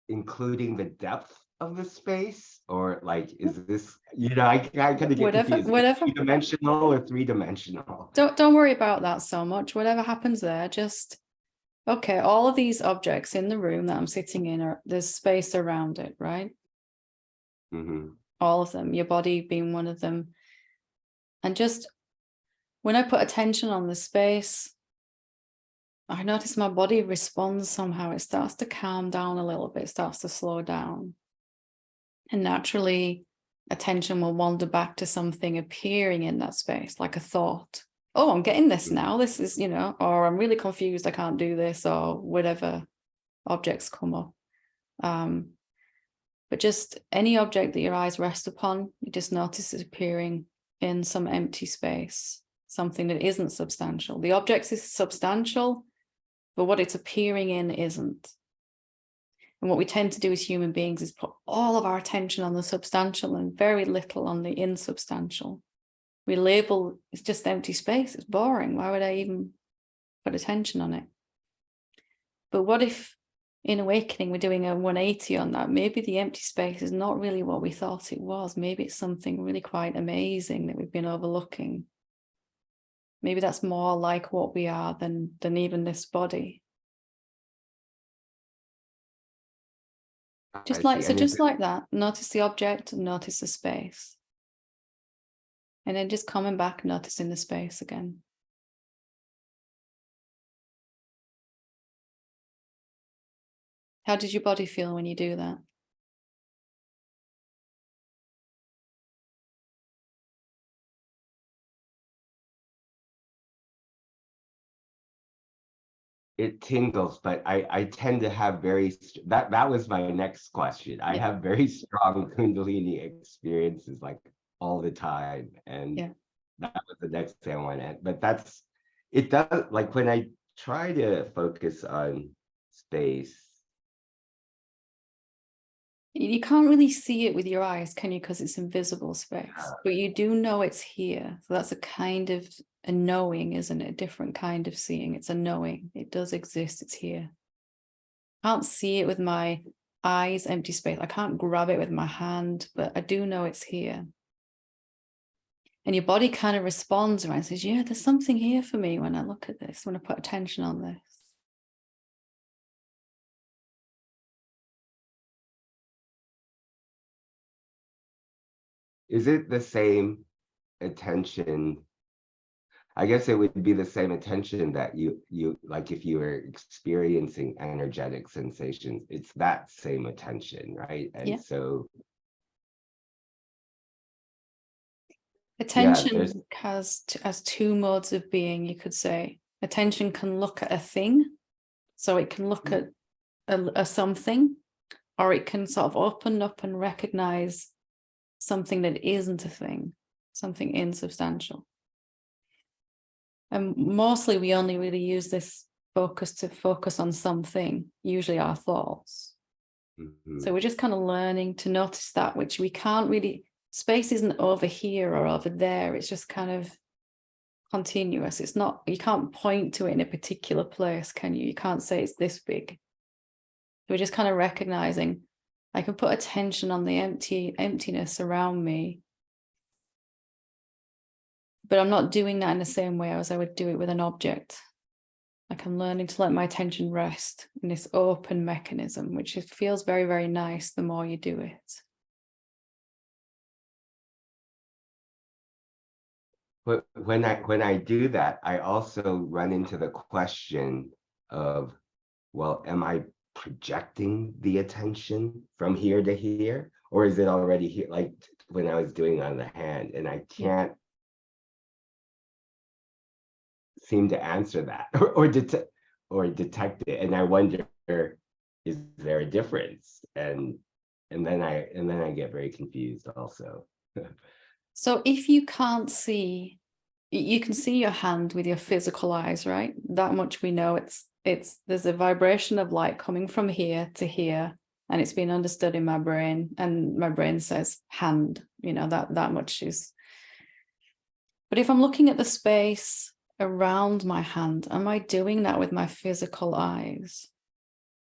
E: Including the depth of the space, or like, is this, I kind of get confused.
A: Whatever.
E: Two-dimensional or three-dimensional?
A: Don't worry about that so much. Whatever happens there, just, okay, all of these objects in the room that I'm sitting in, there's space around it, right? All of them, your body being one of them. And just when I put attention on the space, I notice my body responds somehow. It starts to calm down a little bit, starts to slow down. And naturally, attention will wander back to something appearing in that space, like a thought. Oh, I'm getting this now. This is, or I'm really confused. I can't do this, or whatever objects come up. But just any object that your eyes rest upon, you just notice it appearing in some empty space, something that isn't substantial. The object is substantial, but what it's appearing in isn't. And what we tend to do as human beings is put all of our attention on the substantial and very little on the insubstantial. We label, it's just empty space, it's boring. Why would I even put attention on it? But what if in awakening we're doing a 180 on that? Maybe the empty space is not really what we thought it was. Maybe it's something really quite amazing that we've been overlooking. Maybe that's more like what we are than even this body. Just like that, notice the object and notice the space. And then just coming back, noticing the space again. How does your body feel when you do that?
E: It tingles, but I tend to have that was my next question. I have very strong Kundalini experiences like all the time. And that was the next thing I want to add. But it does, like when I try to focus on space.
A: You can't really see it with your eyes, can you? Because it's invisible space, but you do know it's here. So that's a kind of a knowing, isn't it? A different kind of seeing. It's a knowing. It does exist. It's here. I can't see it with my eyes, empty space. I can't grab it with my hand, but I do know it's here. And your body kind of responds and says, yeah, there's something here for me when I look at this, when I put attention on this.
E: Is it the same attention? I guess it would be the same attention that you like if you were experiencing energetic sensations. It's that same attention, right? And so
A: attention has two modes of being, you could say. Attention can look at a thing, so it can look at a something, or it can sort of open up and recognize something that isn't a thing, something insubstantial. And mostly we only really use this focus to focus on something, usually our thoughts.
E: Mhm.
A: So we're just kind of learning to notice that, which we can't really, space isn't over here or over there. It's just kind of continuous. It's not, you can't point to it in a particular place, can you? You can't say it's this big. We're just kind of recognizing I can put attention on the emptiness around me, but I'm not doing that in the same way as I would do it with an object. Like I'm learning to let my attention rest in this open mechanism, which feels very, very nice the more you do it.
E: But when I do that, I also run into the question of, well, am I projecting the attention from here to here, or is it already here? Like when I was doing on the hand, and I can't seem to answer that or detect it, and I wonder, is there a difference? And then I get very confused also.
A: So if you can't see, you can see your hand with your physical eyes, right? That much we know. There's a vibration of light coming from here to here, and it's been understood in my brain, and my brain says hand, that much is. But if I'm looking at the space around my hand, am I doing that with my physical eyes?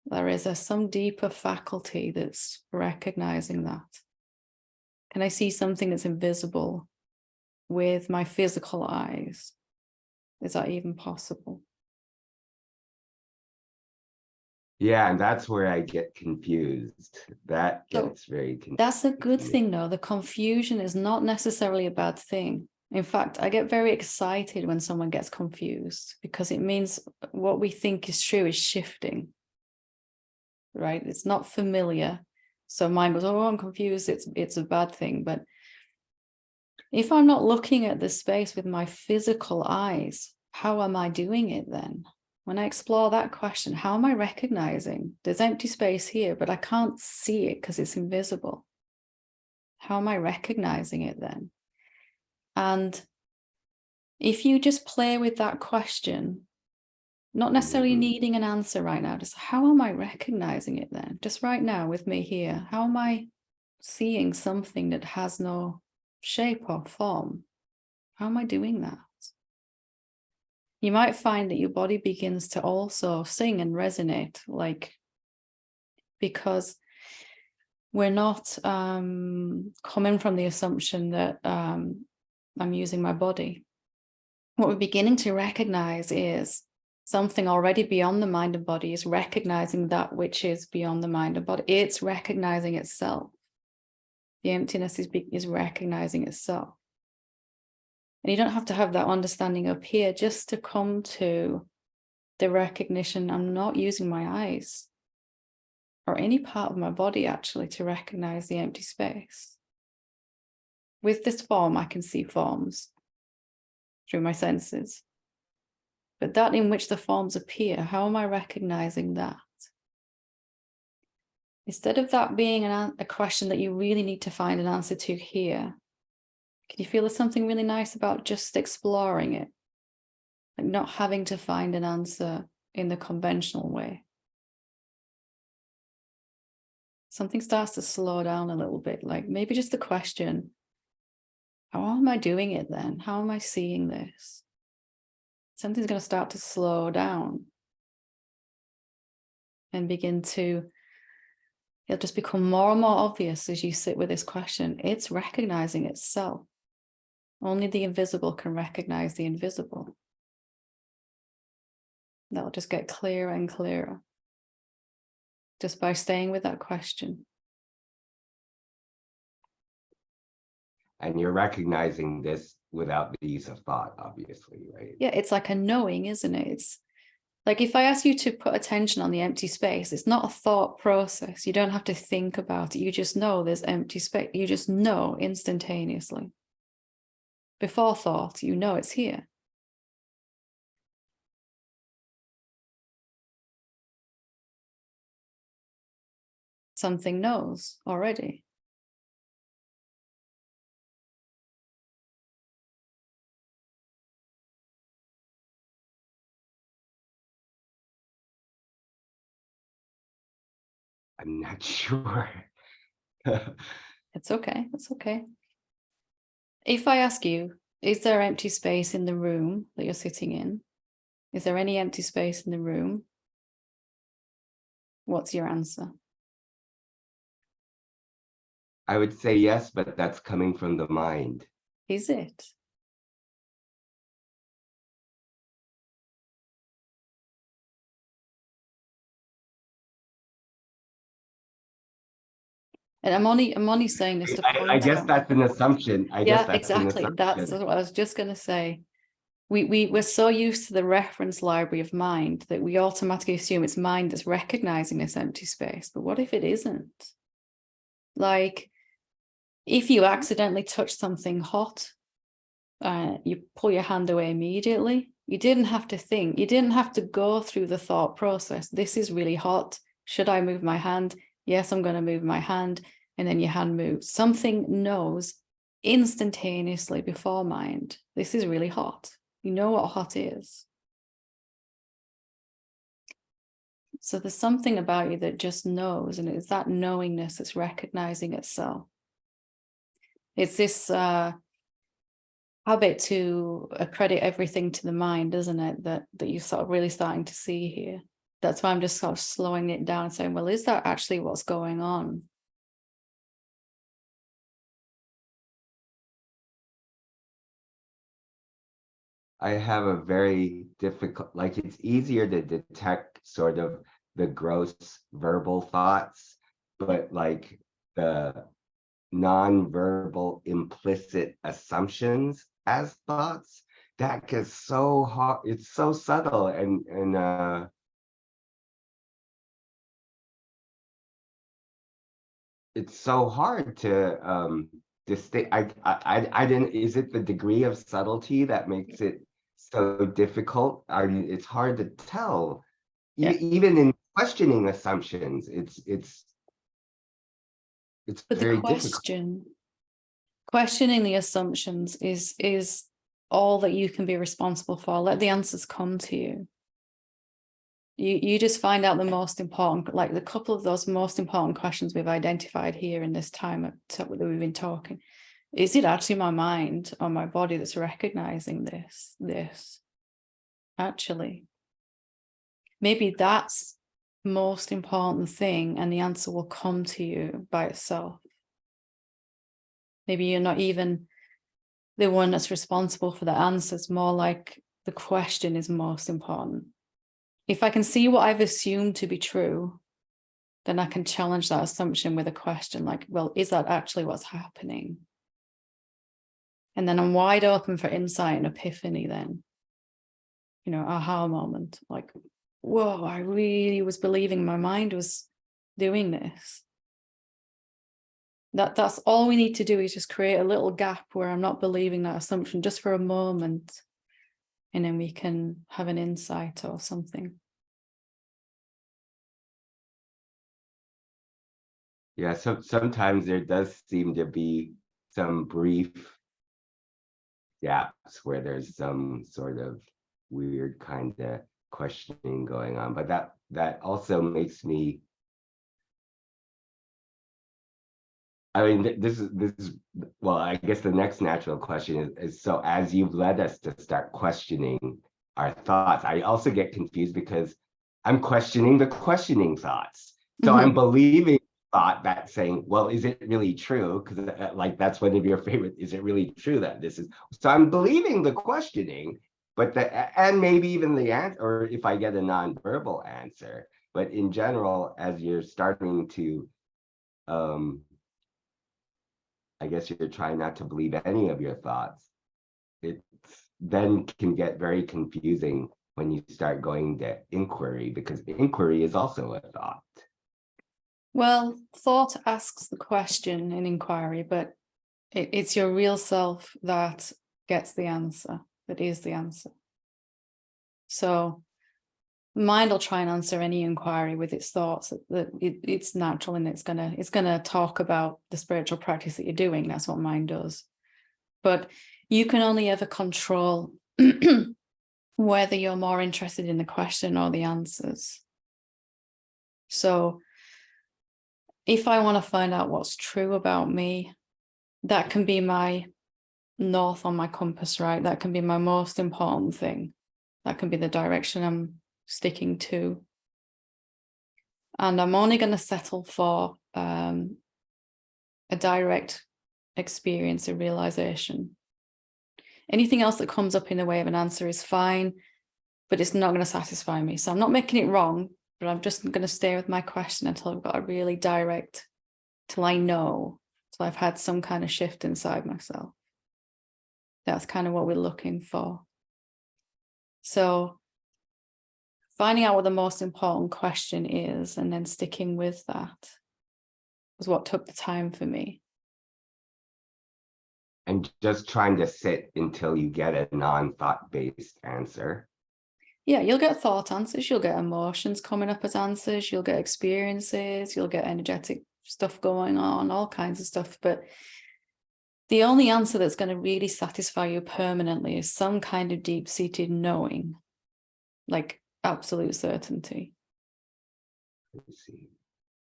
A: There is some deeper faculty that's recognizing that. Can I see something that's invisible with my physical eyes? Is that even possible?
E: Yeah, and that's where I get confused. That
A: So
E: gets very confusing.
A: that's a good thing, though. The confusion is not necessarily a bad thing. In fact, I get very excited when someone gets confused, because it means what we think is true is shifting, right? It's not familiar. So mine goes, oh, I'm confused. It's a bad thing. But if I'm not looking at the space with my physical eyes, how am I doing it then? When I explore that question, how am I recognizing there's empty space here, but I can't see it because it's invisible? How am I recognizing it then? And if you just play with that question, not necessarily needing an answer right now, just how am I recognizing it then? Just right now with me here, how am I seeing something that has no shape or form? How am I doing that? You might find that your body begins to also sing and resonate, because we're not coming from the assumption that I'm using my body. What we're beginning to recognize is something already beyond the mind and body is recognizing that which is beyond the mind and body. It's recognizing itself. The emptiness is recognizing itself. And you don't have to have that understanding up here just to come to the recognition I'm not using my eyes or any part of my body actually to recognize the empty space. With this form, I can see forms through my senses. But that in which the forms appear, how am I recognizing that? Instead of that being a question that you really need to find an answer to here, can you feel there's something really nice about just exploring it? Like not having to find an answer in the conventional way. Something starts to slow down a little bit, like maybe just the question, how am I doing it then? How am I seeing this? Something's going to start to slow down and it'll just become more and more obvious as you sit with this question. It's recognizing itself. Only the invisible can recognize the invisible. That'll just get clearer and clearer just by staying with that question.
E: And you're recognizing this without the use of thought, obviously, right?
A: Yeah, it's like a knowing, isn't it? It's like if I ask you to put attention on the empty space, it's not a thought process. You don't have to think about it. You just know there's empty space. You just know instantaneously. Before thought, you know it's here. Something knows already.
E: I'm not sure.
A: It's okay. It's okay. If I ask you, is there empty space in the room that you're sitting in? Is there any empty space in the room? What's your answer?
E: I would say yes, but that's coming from the mind.
A: Is it? And I'm only saying this to point
E: I guess
A: out.
E: that's an assumption. I guess
A: Yeah,
E: that's an
A: exactly. That's
E: assumption.
A: what I was just going to say. We're so used to the reference library of mind that we automatically assume it's mind that's recognizing this empty space. But what if it isn't? Like, if you accidentally touch something hot, you pull your hand away immediately. You didn't have to think. You didn't have to go through the thought process. This is really hot. Should I move my hand? Yes, I'm going to move my hand. And then your hand moves. Something knows instantaneously before mind. This is really hot. You know what hot is. So there's something about you that just knows, and it's that knowingness that's recognizing itself. It's this habit to accredit everything to the mind, isn't it? That you're sort of really starting to see here. That's why I'm just sort of slowing it down and saying, well, is that actually what's going on?
E: I have a very difficult, like it's easier to detect sort of the gross verbal thoughts, but like the non-verbal implicit assumptions as thoughts, that gets so hard. It's so subtle and it's so hard to distinct. I didn't. Is it the degree of subtlety that makes it so difficult? I mean, it's hard to tell.
A: Yeah.
E: Even in questioning assumptions, it's
A: But the
E: very difficult.
A: questioning the assumptions is all that you can be responsible for. Let the answers come to you. You just find out the most important, like the couple of those most important questions we've identified here in this time that we've been talking. Is it actually my mind or my body that's recognizing this? Actually, maybe that's the most important thing, and the answer will come to you by itself. Maybe you're not even the one that's responsible for the answers, more like the question is most important. If I can see what I've assumed to be true, then I can challenge that assumption with a question like, well, is that actually what's happening? And then I'm wide open for insight and epiphany then. You know, aha moment, like, whoa, I really was believing my mind was doing this. That's all we need to do, is just create a little gap where I'm not believing that assumption just for a moment. And then we can have an insight or something.
E: Yeah, so sometimes there does seem to be some brief gaps where there's some sort of weird kind of questioning going on, but that also makes me, I mean, this is well, I guess the next natural question is so as you've led us to start questioning our thoughts, I also get confused because I'm questioning the questioning thoughts. So I'm believing thought that's saying, well, is it really true? Because like that's one of your favorite, is it really true that this is, so I'm believing the questioning, but and maybe even the answer, or if I get a non-verbal answer, but in general, as you're starting to I guess you're trying not to believe any of your thoughts. It then can get very confusing when you start going to inquiry, because inquiry is also a thought.
A: Well, thought asks the question in inquiry, but it's your real self that gets the answer, that is the answer. So mind will try and answer any inquiry with its thoughts. That it's natural, and it's gonna talk about the spiritual practice that you're doing. That's what mind does. But you can only ever control whether you're more interested in the question or the answers. So if I want to find out what's true about me, that can be my north on my compass, right? That can be my most important thing. That can be the direction I'm sticking to. And I'm only going to settle for a direct experience, a realization. Anything else that comes up in the way of an answer is fine, but it's not going to satisfy me. So I'm not making it wrong, but I'm just going to stay with my question until I've got a really direct, till I know, till I've had some kind of shift inside myself. That's kind of what we're looking for. So finding out what the most important question is and then sticking with that was what took the time for me.
E: And just trying to sit until you get a non-thought-based answer.
A: Yeah, you'll get thought answers, you'll get emotions coming up as answers, you'll get experiences, you'll get energetic stuff going on, all kinds of stuff. But the only answer that's going to really satisfy you permanently is some kind of deep-seated knowing, like absolute certainty.
E: Let's see.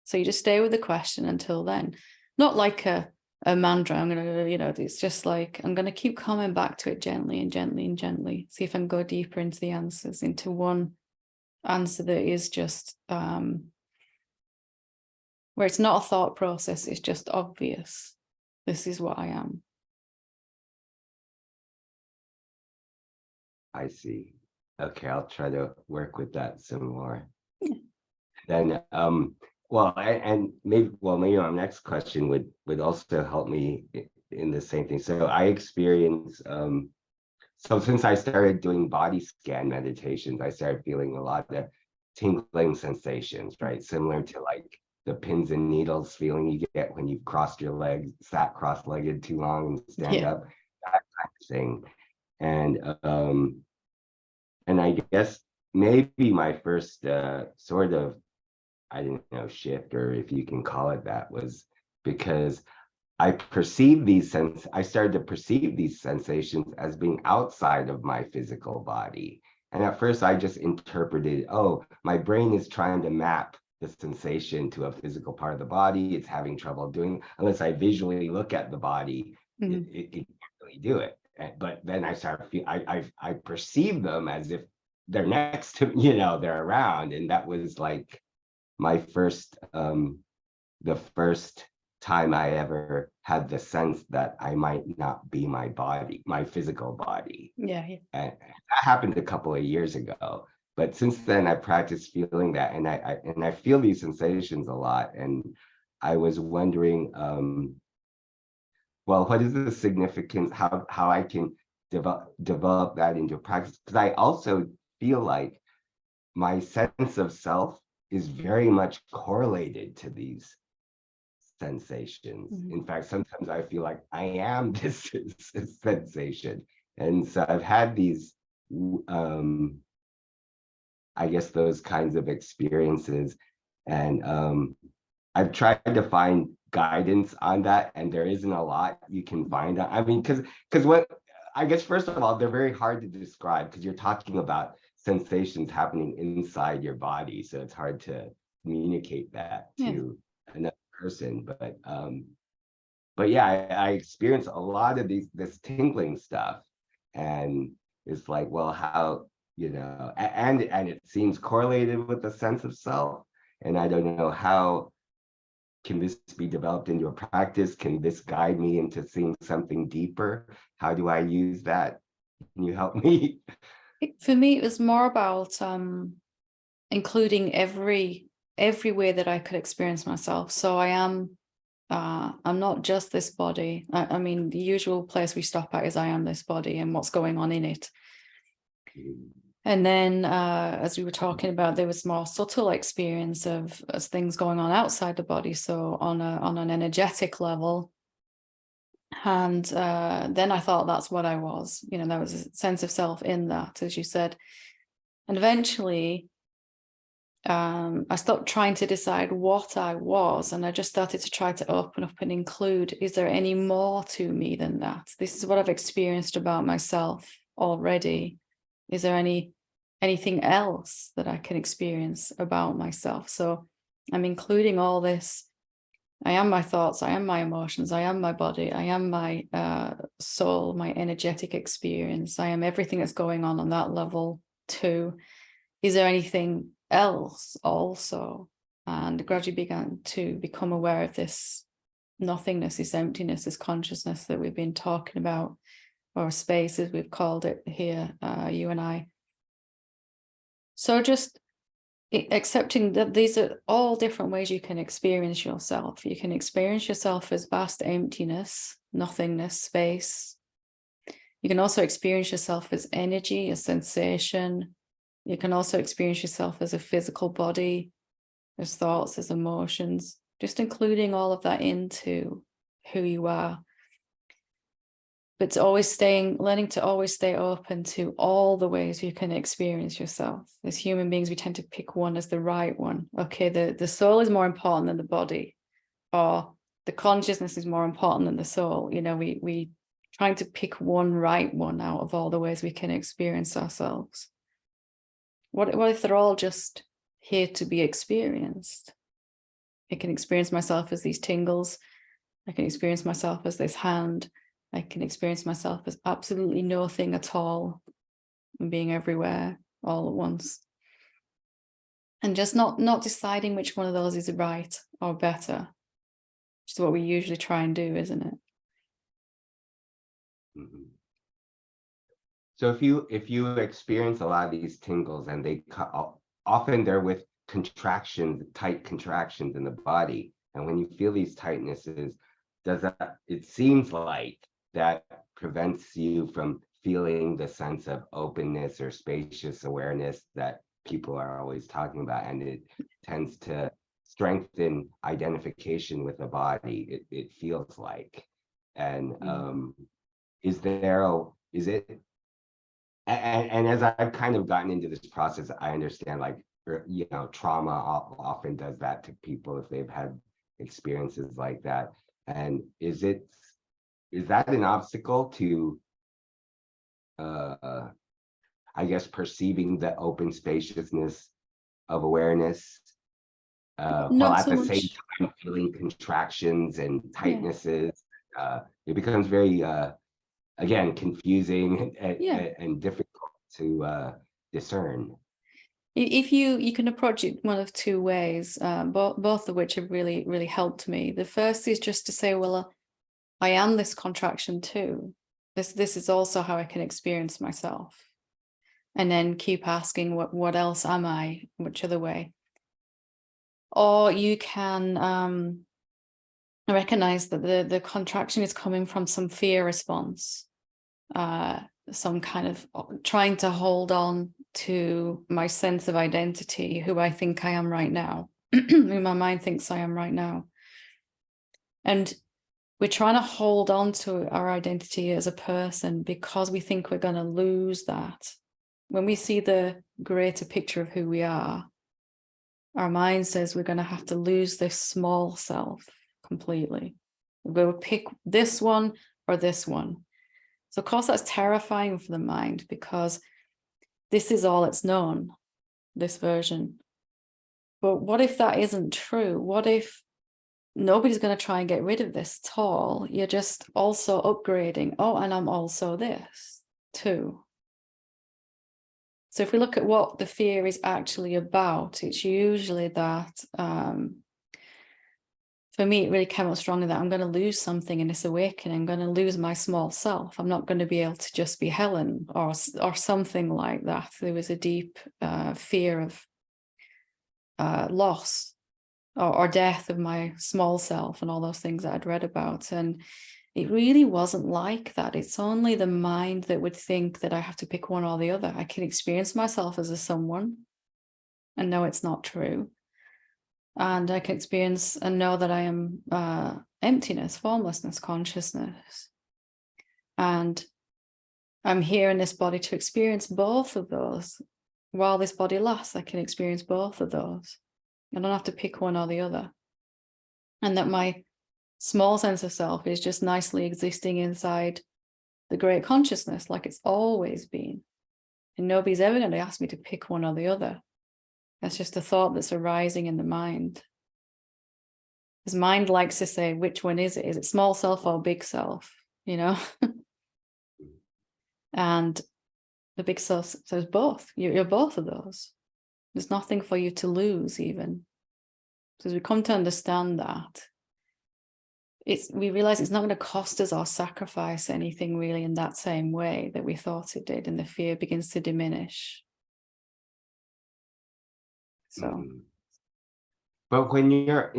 A: So you just stay with the question until then. Not like a mantra, I'm going to, it's just like, I'm going to keep coming back to it gently and gently and gently. See if I can go deeper into the answers, into one answer that is just, where it's not a thought process, it's just obvious. This is what I am.
E: I see. Okay, I'll try to work with that some more.
A: Yeah.
E: Then, well, and maybe my next question would also help me in the same thing. So I experience, so since I started doing body scan meditations, I started feeling a lot of tingling sensations, right? Similar to like the pins and needles feeling you get when you've crossed your legs, sat cross-legged too long and stand up, that kind of thing. And I guess maybe my first sort of, I don't know, shift, or if you can call it that, was because I started to perceive these sensations as being outside of my physical body. And at first I just interpreted, oh, my brain is trying to map the sensation to a physical part of the body. It's having trouble doing, unless I visually look at the body, it can't really do it. But then I started I perceive them as if they're next to me, they're around. And that was like my first, the first time I ever had the sense that I might not be my body, my physical body.
A: Yeah.
E: And that happened a couple of years ago. But since then, I practiced feeling that, and I feel these sensations a lot. And I was wondering, well, what is the significance? How I can develop that into practice? Because I also feel like my sense of self is very much correlated to these sensations. In fact, sometimes I feel like I am this sensation. And so I've had these, I guess, those kinds of experiences. And I've tried to find guidance on that, and there isn't a lot you can find. I mean, because what, I guess, first of all, they're very hard to describe because you're talking about sensations happening inside your body. So it's hard to communicate that to another person. But yeah, I experience a lot of this tingling stuff, and it's like, well, how, and it seems correlated with the sense of self. And I don't know, how can this be developed into a practice? Can this guide me into seeing something deeper? How do I use that? Can you help me?
A: For me, it was more about including every way that I could experience myself. So I'm not just this body. I mean, the usual place we stop at is I am this body and what's going on in it. And then as we were talking about, there was more subtle experience of things going on outside the body. So on an energetic level. And then I thought that's what I was. There was a sense of self in that, as you said. And eventually, I stopped trying to decide what I was, and I just started to try to open up and include, is there any more to me than that? This is what I've experienced about myself already. Is there anything else that I can experience about myself? So I'm including all this I am my thoughts, I am my emotions, I am my body, I am my soul, my energetic experience, I am everything that's going on that level too. Is there anything else also? And gradually began to become aware of this nothingness, this emptiness, this consciousness that we've been talking about, or space as we've called it here, you and I. So just accepting that these are all different ways you can experience yourself. You can experience yourself as vast emptiness, nothingness, space. You can also experience yourself as energy, a sensation. You can also experience yourself as a physical body, as thoughts, as emotions, just including all of that into who you are. But it's always learning to always stay open to all the ways you can experience yourself. As human beings, we tend to pick one as the right one. Okay, the soul is more important than the body, or the consciousness is more important than the soul. You know, we trying to pick one right one out of all the ways we can experience ourselves. What if they're all just here to be experienced? I can experience myself as these tingles. I can experience myself as this hand. I can experience myself as absolutely nothing at all and being everywhere all at once. And just not deciding which one of those is right or better, which is what we usually try and do, isn't it?
E: Mm-hmm. So if you experience a lot of these tingles, and often they're with contractions, tight contractions in the body, and when you feel these tightnesses, it seems like that prevents you from feeling the sense of openness or spacious awareness that people are always talking about, and it tends to strengthen identification with the body, it feels like. And and as I've kind of gotten into this process, I understand, like, you know, trauma often does that to people if they've had experiences like that. And is that an obstacle to I guess perceiving the open spaciousness of awareness, while at the same time feeling contractions and tightnesses? It becomes very again confusing and difficult to discern.
A: If you can approach it one of two ways, both of which have really helped me. The first is just to say, well, I am this contraction too. This is also how I can experience myself. And then keep asking, what else am I? Which other way? Or you can recognize that the contraction is coming from some fear response, some kind of trying to hold on to my sense of identity, who I think I am right now, who my mind thinks I am right now. And we're trying to hold on to our identity as a person because we think we're going to lose that. When we see the greater picture of who we are, our mind says we're going to have to lose this small self completely. We'll pick this one or this one. So of course that's terrifying for the mind, because this is all it's known, this version. But what if that isn't true? What if nobody's going to try and get rid of this at all? You're just also upgrading. Oh, and I'm also this too. So if we look at what the fear is actually about, it's usually that, for me, it really came out strongly that I'm going to lose something in this awakening. I'm going to lose my small self. I'm not going to be able to just be Helen or something like that. There was a deep fear of loss or death of my small self and all those things that I'd read about. And it really wasn't like that. It's only the mind that would think that I have to pick one or the other. I can experience myself as a someone and know it's not true. And I can experience and know that I am emptiness, formlessness, consciousness. And I'm here in this body to experience both of those. While this body lasts, I can experience both of those. I don't have to pick one or the other. And that my small sense of self is just nicely existing inside the great consciousness, like it's always been. And nobody's ever going to ask me to pick one or the other. That's just a thought that's arising in the mind. Because mind likes to say, which one is it? Is it small self or big self? You know? And the big self says both. You're both of those. There's nothing for you to lose even. So as we come to understand that, we realize it's not going to cost us or sacrifice anything really in that same way that we thought it did, and the fear begins to diminish. So,
E: but when you're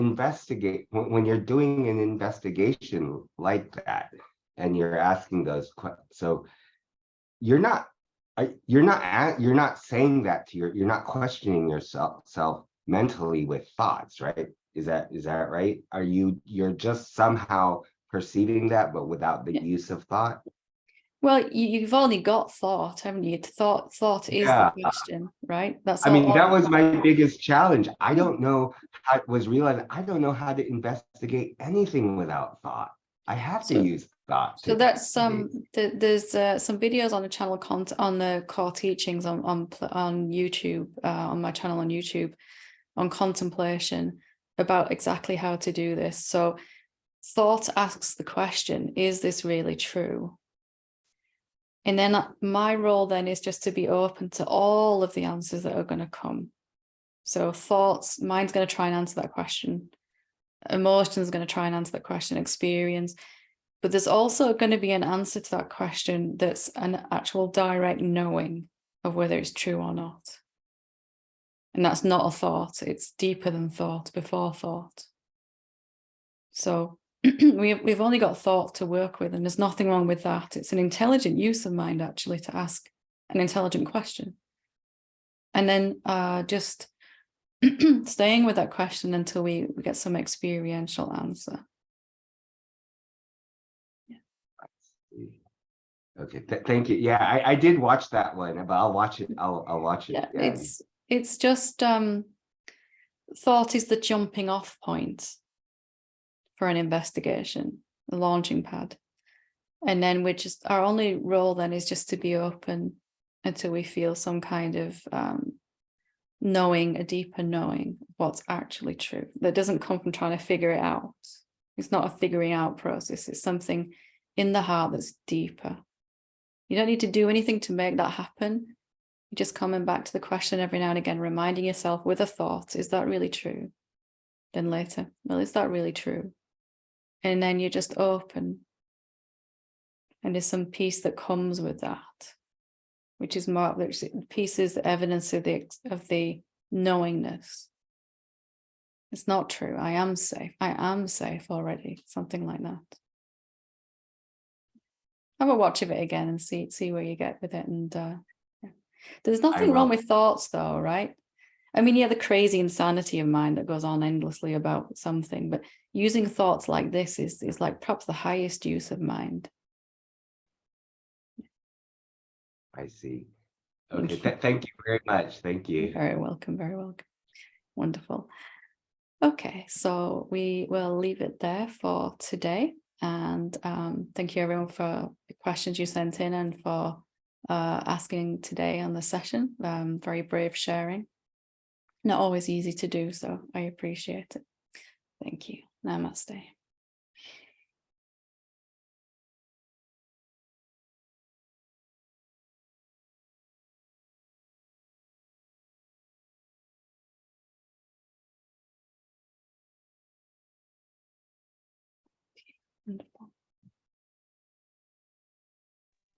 E: when you're doing an investigation like that, and you're asking those questions, so you're not saying that to you're not questioning yourself mentally with thoughts, right? Is that right? You're just somehow perceiving that, but without the use of thought?
A: well, you've only got thought, haven't you? Thought is the question, right? That's
E: I mean,
A: all.
E: that was my biggest challenge. I don't know how it was realizing I don't know how to investigate anything without thought. I have to use thought.
A: So that's there's some videos on the channel on the core teachings on YouTube, on my channel on YouTube, on contemplation, about exactly how to do this. So thought asks the question, is this really true? And then my role then is just to be open to all of the answers that are going to come. So thoughts, mind's going to try and answer that question. Emotions going to try and answer that question. Experience. But there's also going to be an answer to that question that's an actual direct knowing of whether it's true or not. And that's not a thought. It's deeper than thought, before thought. So we've only got thought to work with, and there's nothing wrong with that. It's an intelligent use of mind, actually, to ask an intelligent question. And then just staying with that question until we get some experiential answer.
E: Okay, thank you. Yeah, I did watch that one, but I'll watch it. I'll watch it.
A: Yeah,
E: again.
A: it's just thought is the jumping off point for an investigation, the launching pad. And then our only role then is just to be open until we feel some kind of knowing, a deeper knowing of what's actually true. That doesn't come from trying to figure it out. It's not a figuring out process. It's something in the heart that's deeper. You don't need to do anything to make that happen. You're just coming back to the question every now and again, reminding yourself with a thought, is that really true? Then later, well, is that really true? And then you're just open. And there's some peace that comes with that, which is more, peace is the evidence of the knowingness. It's not true. I am safe. I am safe already. Something like that. Have a watch of it again and see where you get with it. And yeah. There's nothing wrong with thoughts, though, right? I mean, yeah, the crazy insanity of mind that goes on endlessly about something, but using thoughts like this is like perhaps the highest use of mind.
E: I see. Okay, thank you very much. Thank you.
A: You're very welcome. Very welcome. Wonderful. Okay, so we will leave it there for today. And thank you everyone for the questions you sent in and for asking today on the session. Very brave sharing. Not always easy to do, so I appreciate it. Thank you. Namaste. Wonderful.